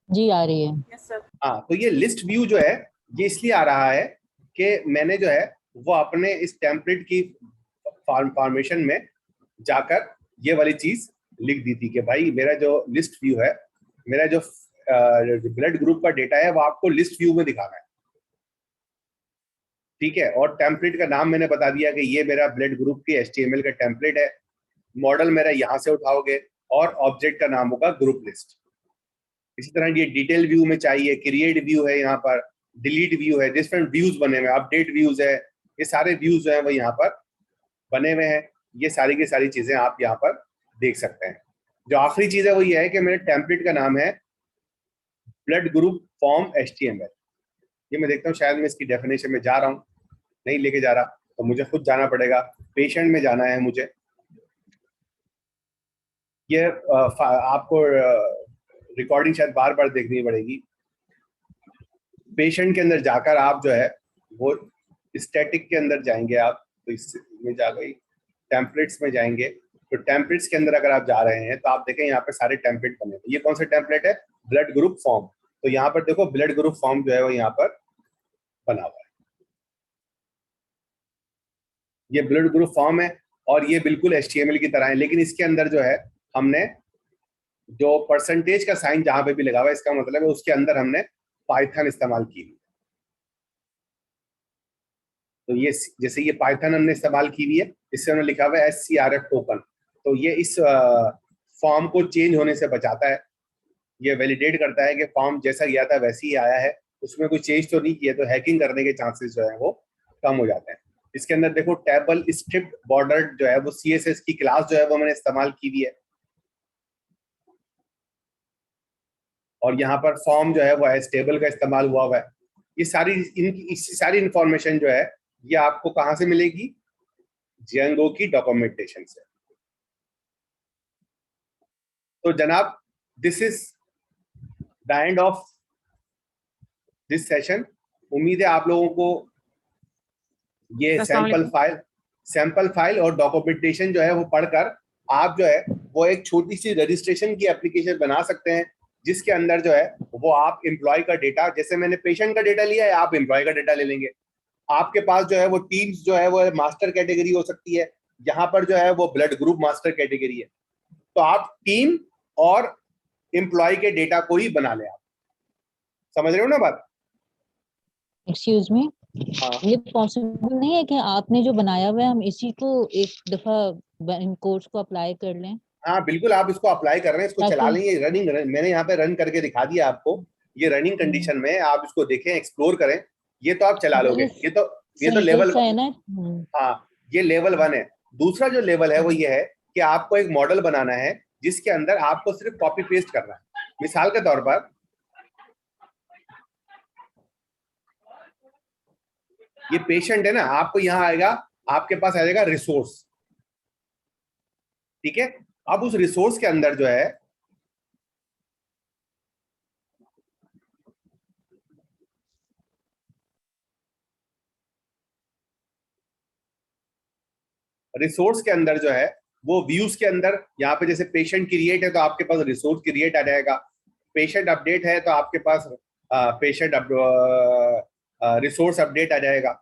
Speaker 4: जी आ रही है।
Speaker 2: Yes sir.
Speaker 1: हाँ, तो ये लिस्ट व्यू जो है ये इसलिए आ रहा है कि मैंने जो है वो अपने इस टेम्पलेट की फॉर्मेशन में जाकर ये वाली चीज लिख दी थी कि भाई मेरा जो लिस्ट व्यू है, मेरा जो ब्लड ग्रुप का डेटा है वो आपको लिस्ट व्यू में दिखाना है, ठीक है। और टेम्पलेट का नाम मैंने बता दिया कि ये मेरा ब्लड ग्रुप की HTML का टेम्पलेट है, मॉडल मेरा यहाँ से उठाओगे और ऑब्जेक्ट का नाम होगा ग्रुप लिस्ट। इसी तरह ये डिटेल व्यू में चाहिए, क्रिएट व्यू है, यहाँ पर डिलीट व्यू है, डिफरेंट व्यूज बने हुए हैं, अपडेट व्यूज है, ये सारे व्यूज जो है वो यहाँ पर बने हुए हैं। ये सारी की सारी चीजें आप यहाँ पर देख सकते हैं। जो आखिरी चीज है वो ये है कि मेरे टेम्पलेट का नाम है ब्लड ग्रुप फॉर्म HTML। ये मैं देखता हूँ शायद मैं इसकी डेफिनेशन में जा रहा हूँ, नहीं लेके जा रहा, तो मुझे खुद जाना पड़ेगा, पेशेंट में जाना है मुझे। ये आपको रिकॉर्डिंग शायद बार बार देखनी पड़ेगी। पेशेंट के अंदर जाकर आप जो है वो स्टैटिक के अंदर जाएंगे आप, तो इसमें जा गई टेम्पलेट्स में जाएंगे, तो टेम्पलेट्स के अंदर अगर आप जा रहे हैं तो आप देखें यहाँ पे सारे टेम्पलेट बने हैं। ये कौन सा टेम्पलेट है? Blood group form. तो यहाँ पर देखो ब्लड ग्रुप फॉर्म जो है वो यहाँ पर बना हुआ है, ये ब्लड ग्रुप फॉर्म है और ये बिल्कुल HTML की तरह है, लेकिन इसके अंदर जो है हमने जो परसेंटेज का साइन जहां पे भी लगा हुआ है इसका मतलब है उसके अंदर हमने पाइथन इस्तेमाल की। तो ये जैसे ये पाइथन हमने इस्तेमाल की हुई है, इससे हमने लिखा हुआ है SCRF टोकन, तो ये इस फॉर्म को चेंज होने से बचाता है। ये वैलिडेट करता है कि फॉर्म जैसा गया था वैसे ही आया है, उसमें कोई चेंज तो नहीं किया, तो हैकिंग करने के चांसेस जो है वो कम हो जाते हैं। इसके अंदर देखो टेबल स्क्रिप्ट बॉर्डर जो है वो CSS की क्लास जो है वो मैंने इस्तेमाल की हुई है, और यहाँ पर फॉर्म जो है वो एज टेबल का इस्तेमाल हुआ है। ये सारी इंफॉर्मेशन जो है ये आपको कहाँ से मिलेगी? Django की डॉक्यूमेंटेशन से। तो जनाब this is the end of this session. उम्मीद है आप लोगों को ये सैंपल फाइल और डॉक्यूमेंटेशन जो है वो पढ़कर आप जो है वो एक छोटी सी रजिस्ट्रेशन की एप्लीकेशन बना सकते हैं जिसके अंदर जो है वो आप एम्प्लॉय का डेटा, जैसे मैंने पेशेंट का डेटा लिया है, आप एम्प्लॉय का डेटा ले लेंगे। आपके पास जो है वो टीम्स जो है वो मास्टर कैटेगरी हो सकती है, यहाँ पर जो है वो ब्लड ग्रुप मास्टर कैटेगरी है। तो आप टीम और एम्प्लॉय के डेटा को ही बना ले। आप समझ रहे हो ना बात?
Speaker 4: एक्सक्यूज मी,
Speaker 1: हाँ
Speaker 4: ये पॉसिबल नहीं है कि आपने जो बनाया हुआ है हम इसी को एक दफा इन कोर्स को अप्लाई कर लें?
Speaker 1: हाँ बिल्कुल, आप इसको अप्लाई कर रहे हैं, इसको चला
Speaker 4: ताकि
Speaker 1: लेंगे। रनिंग मैंने यहाँ पे रन करके दिखा दिया आपको, ये रनिंग कंडीशन में है, आप इसको देखें, एक्सप्लोर करें, ये तो आप चला लोगे। ये तो लेवल,
Speaker 4: सा है ना।
Speaker 1: हाँ ये लेवल 1 है। दूसरा जो लेवल है वो ये है कि आपको एक मॉडल बनाना है जिसके अंदर आपको सिर्फ कॉपी पेस्ट करना है। मिसाल के तौर पर ये पेशेंट है ना, आपको यहाँ आएगा, आपके पास आ जाएगा रिसोर्स, ठीक है। अब उस रिसोर्स के अंदर जो है रिसोर्स के अंदर जो है वो व्यूज के अंदर, यहाँ पे जैसे पेशेंट क्रिएट है तो आपके पास रिसोर्स क्रिएट आ जाएगा। पेशेंट अपडेट है तो आपके पास पेशेंट रिसोर्स अपडेट आ जाएगा,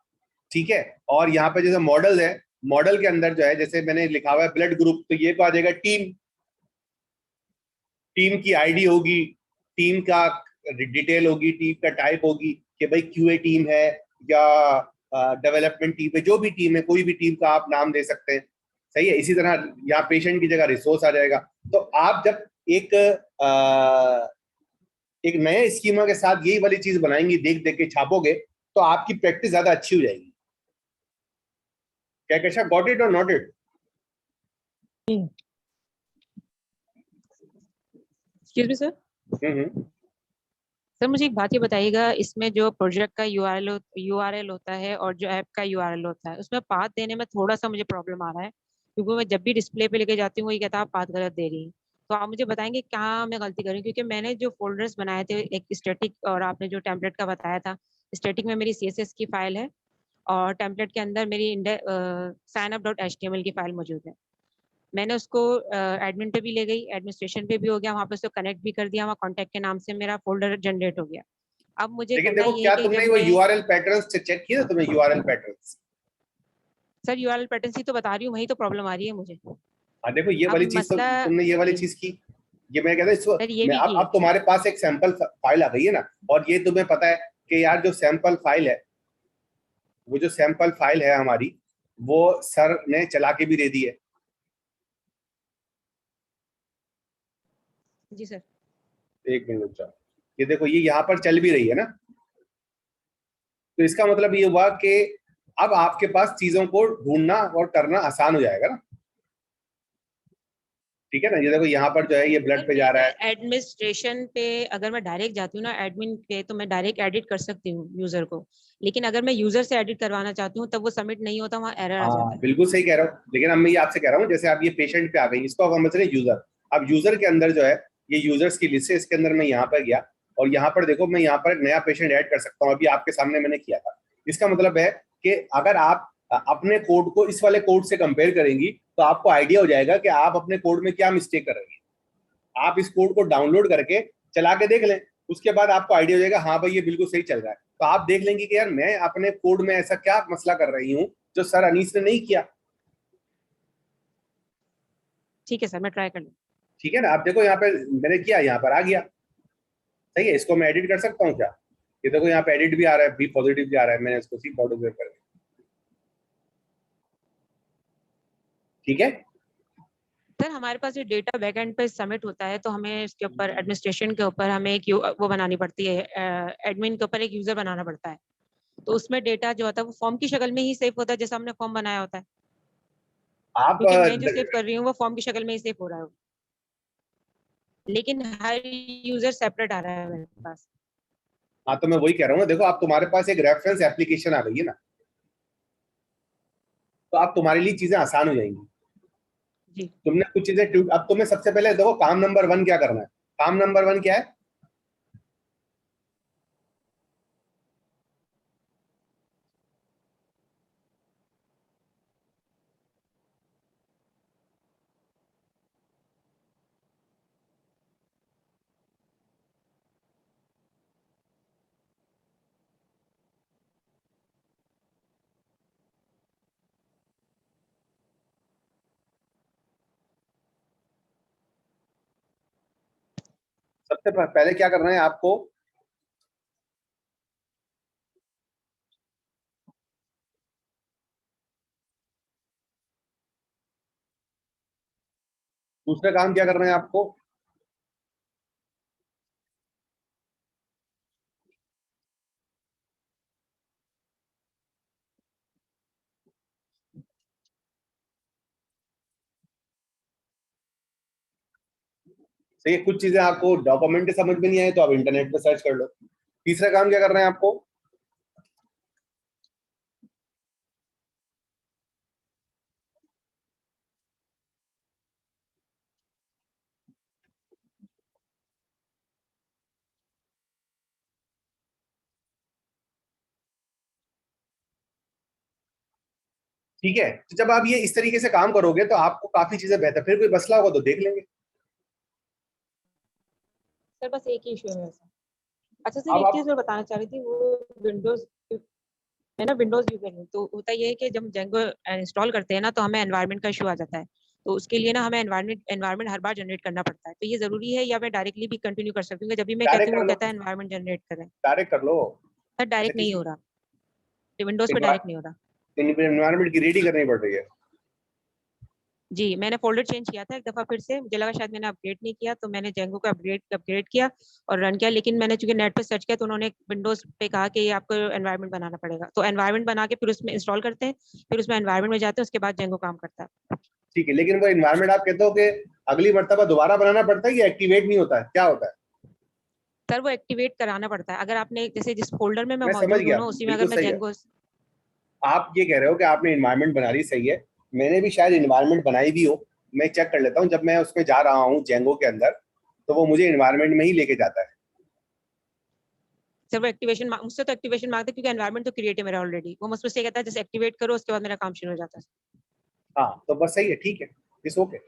Speaker 1: ठीक है। और यहाँ पे जैसे मॉडल है, मॉडल के अंदर जो है जैसे मैंने लिखा हुआ है ब्लड ग्रुप, तो ये तो आ जाएगा टीम, टीम की आईडी होगी, टीम का डिटेल होगी, टीम का टाइप होगी कि भाई क्यूए टीम है या डेवलपमेंट टीम है, जो भी टीम है, कोई भी टीम का आप नाम दे सकते हैं, सही है। इसी तरह यहाँ पेशेंट की जगह रिसोर्स आ जाएगा। तो आप जब एक नए स्कीमा के साथ यही वाली चीज बनाएंगी, देख देख के छापोगे, तो आपकी प्रैक्टिस ज्यादा अच्छी हो जाएगी। क्या कैसा, गॉट इट और not it?
Speaker 9: Excuse me sir. Sir मुझे एक बात ये बताइएगा, इसमें जो प्रोजेक्ट का यूआरएल होता है और जो ऐप का यूआरएल होता है, उसमें पाथ देने में थोड़ा सा मुझे प्रॉब्लम आ रहा है, क्योंकि मैं जब भी डिस्प्ले पे लेके जाती हूँ वही कहता है आप पाथ गलत दे रही हैं। तो आप मुझे बताएंगे क्या मैं गलती करूँ, क्योंकि मैंने जो फोल्डर्स बनाए थे, एक स्टैटिक और आपने जो टेम्पलेट का बताया था, स्टैटिक में मेरी CSS की फाइल है और टेम्पलेट के अंदर मेरी signup.html की फाइल मौजूद है। मैंने उसको एडमिन पे भी ले गई, एडमिनिस्ट्रेशन पे भी हो गया, वहाँ पे उसको कनेक्ट भी कर दिया, वहाँ कॉन्टैक्ट के नाम से मेरा फोल्डर जनरेट हो गया। अब मुझे
Speaker 1: लेकिन
Speaker 9: करना
Speaker 1: देखो,
Speaker 9: ये है
Speaker 1: क्या
Speaker 9: कि
Speaker 1: तुमने
Speaker 9: जब
Speaker 1: वो
Speaker 9: मैं
Speaker 1: यूआरएल पैटर्न्स चेक किया था? तुम्हें URL patterns?
Speaker 9: Sir URL pattern ही तो बता रही हूँ, वही तो प्रॉब्लम आ रही है मुझे।
Speaker 1: हाँ देखो, ये
Speaker 9: अब
Speaker 1: वाली चीज तो
Speaker 9: मसला
Speaker 1: तुमने ये वाली
Speaker 9: जी
Speaker 1: चीज की, ये मैं कहता इसको
Speaker 9: सर, ये
Speaker 1: मैं
Speaker 9: भी की
Speaker 1: अब तुम्हारे पास एक सैंपल फाइल आ गई है ना, और ये तुम्हें पता है कि यार जो सैंपल फाइल है, वो जो सैंपल फाइल है हमारी, वो सर ने चला के भी दे दी है।
Speaker 9: जी सर।
Speaker 1: एक मिनट रुक जाओ, ये देखो, ये यहाँ पर चल भी रही है ना, तो इसका मतलब ये हुआ कि अब आपके पास चीजों को ढूंढना और करना आसान हो जाएगा ना, ठीक है ना। ये देखो यहाँ पर जो है ये ब्लड
Speaker 9: सर
Speaker 1: पे जा रहा है।
Speaker 9: एडमिनिस्ट्रेशन पे अगर मैं डायरेक्ट जाती हूँ ना एडमिन पे, तो मैं डायरेक्ट एडिट कर सकती हूँ यूजर को, लेकिन अगर मैं यूजर से एडिट करवाना चाहती हूँ तब वो सबमिट नहीं होता, वहाँ एरर आ जाता
Speaker 1: हाँ
Speaker 9: है।
Speaker 1: बिल्कुल सही कह रहा हूँ, लेकिन अब मैं ये आपसे कह रहा हूँ, जैसे आप ये पेशेंट पे आ गई, इसको अब हम समझ रहे यूजर। अब यूजर के अंदर जो है ये यूजर्स की लिस्ट है, इसके अंदर मैं यहाँ पर गया और यहाँ पर देखो, मैं यहाँ पर एक नया पेशेंट ऐड कर सकता हूँ, अभी आपके सामने मैंने किया था। इसका मतलब है कि अगर आप अपने कोड को इस वाले कोड से कंपेयर करेंगी तो आपको आइडिया हो जाएगा कि आप अपने कोड में क्या मिस्टेक कर रही है। आप इस कोड को डाउनलोड करके चला के देख लें, उसके बाद आपको आइडिया हो जाएगा, हाँ भाई ये बिल्कुल सही चल रहा है। तो आप देख लेंगे कि यार मैं अपने कोड में ऐसा क्या मसला कर रही हूँ जो सर अनीस ने नहीं किया।
Speaker 9: ठीक है सर, मैं ट्राई कर लूँ।
Speaker 1: ठीक है ना, आप देखो यहाँ पे मैंने किया, यहाँ पर आ गया, सही है। इसको मैं एडिट कर सकता हूँ क्या? ये देखो यहाँ पे एडिट भी आ रहा है, बी पॉजिटिव भी आ रहा है, मैंने इसको सी पॉजिटिव कर दिया, ठीक है।
Speaker 9: सर हमारे पास ये डेटा बैकएंड पे सबमिट होता है, तो हमें इसके ऊपर एडमिनिस्ट्रेशन के ऊपर हमें एक वो बनानी पड़ती है, एडमिन के ऊपर एक यूजर बनाना पड़ता है, तो उसमें डेटा जो होता है वो फॉर्म की शक्ल में ही सेव होता है, जैसे हमने फॉर्म बनाया होता है,
Speaker 1: आप
Speaker 9: क्योंकि मैं जो सेव कर रही हूँ वो फॉर्म की शक्ल में ही सेव हो रहा है, लेकिन हर यूजर सेपरेट आ रहा है मेरे पास।
Speaker 1: हाँ तो मैं वही कह रहा हूँ ना, देखो आप, तुम्हारे पास एक रेफरेंस एप्लीकेशन आ गई है ना, तो आप, तुम्हारे लिए चीजें आसान हो जाएंगी।
Speaker 9: जी
Speaker 1: तुमने कुछ चीजें अब तुम्हें सबसे पहले देखो, काम नंबर 1 क्या करना है। काम नंबर 1 क्या है? सबसे पहले क्या करना है आपको, दूसरा काम क्या करना है आपको, सही, कुछ चीजें आपको डॉक्यूमेंट समझ में नहीं आए तो आप इंटरनेट पे सर्च कर लो। तीसरा काम क्या करना है आपको, ठीक है। तो जब आप ये इस तरीके से काम करोगे तो आपको काफी चीजें बेहतर, फिर कोई मसला होगा तो देख लेंगे।
Speaker 9: सर बस एक ही इशू है मेरे साथ। अच्छा सर,
Speaker 1: अब
Speaker 9: एक
Speaker 1: आप,
Speaker 9: चीज मैं बताना चाह रही थी, वो विंडोज, मैं ना विंडोज यूजर हूँ, तो होता ये है कि जब जेंगो इंस्टॉल करते हैं ना तो हमें एनवायरनमेंट का इशू आ जाता है। तो उसके लिए ना हमें एनवायरनमेंट हर बार जनरेट करना पड़ता है। तो ये जरूरी है या मैं डायरेक्टली भी कंटिन्यू कर सकती हूँ? जब भी मैं कहती
Speaker 1: डायरेक्ट
Speaker 9: हूँ
Speaker 1: कर
Speaker 9: वो
Speaker 1: लो,
Speaker 9: कहता है एनवायरनमेंट जनरेट करें।
Speaker 1: डायरेक्ट कर लो।
Speaker 9: सर
Speaker 1: ऐसे
Speaker 9: डायरेक्ट नहीं
Speaker 1: किसी
Speaker 9: हो रहा, विंडोज पे डायरेक्ट नहीं हो रहा।
Speaker 1: एनवायरनमेंट की रेडी करनी पड़ रही है।
Speaker 9: जी, मैंने फोल्डर चेंज किया था एक दफा, फिर से मुझे लगा शायद मैंने अपडेट नहीं किया, तो मैंने जेंगो को अपग्रेड किया और रन किया। लेकिन मैंने चूंकि नेट पे सर्च किया तो उन्होंने विंडोज पे कहा कि ये आपको एनवायरनमेंट बनाना पड़ेगा। तो एनवायरनमेंट बना के फिर उसमें इंस्टॉल करते हैं, फिर उसमें एनवायरनमेंट में जाते हैं, उसके बाद जेंगो काम करता है।
Speaker 1: ठीक है, लेकिन वो एनवायरनमेंट आप कहते हो कि अगली मर्तबा दोबारा बनाना पड़ता है या एक्टिवेट नहीं होता है, क्या होता है?
Speaker 9: सर वो एक्टिवेट कराना पड़ता है। अगर आपने जैसे जिस फोल्डर में मैं
Speaker 1: मैं समझ
Speaker 9: मौजूद हूँ
Speaker 1: गया,
Speaker 9: ना, उसी में अगर
Speaker 1: बिल्कुल
Speaker 9: मैं
Speaker 1: सही है।
Speaker 9: जेंगो,
Speaker 1: आप ये कह रहे हो कि आपने इन्वायरमेंट बना ली, सही है। मैंने भी शायद इन्वायरमेंट बनाई भी हो, मैं चेक कर लेता हूँ। जब मैं उसमें जा रहा हूँ जेंगो के अंदर, तो वो मुझे इन्वायरमेंट में ही लेके जाता है।
Speaker 9: सर वो एक्टिवेशन मुझसे तो एक्टिवेशन मांगता है, क्योंकि एनवायरनमेंट तो क्रिएट है मेरा ऑलरेडी। वो मुझसे कहता है जैसे एक्टिवेट करो, उसके बाद मेरा काम शुरू हो जाता है।
Speaker 1: हाँ, तो बस सही है, ठीक है, इट्स ओके।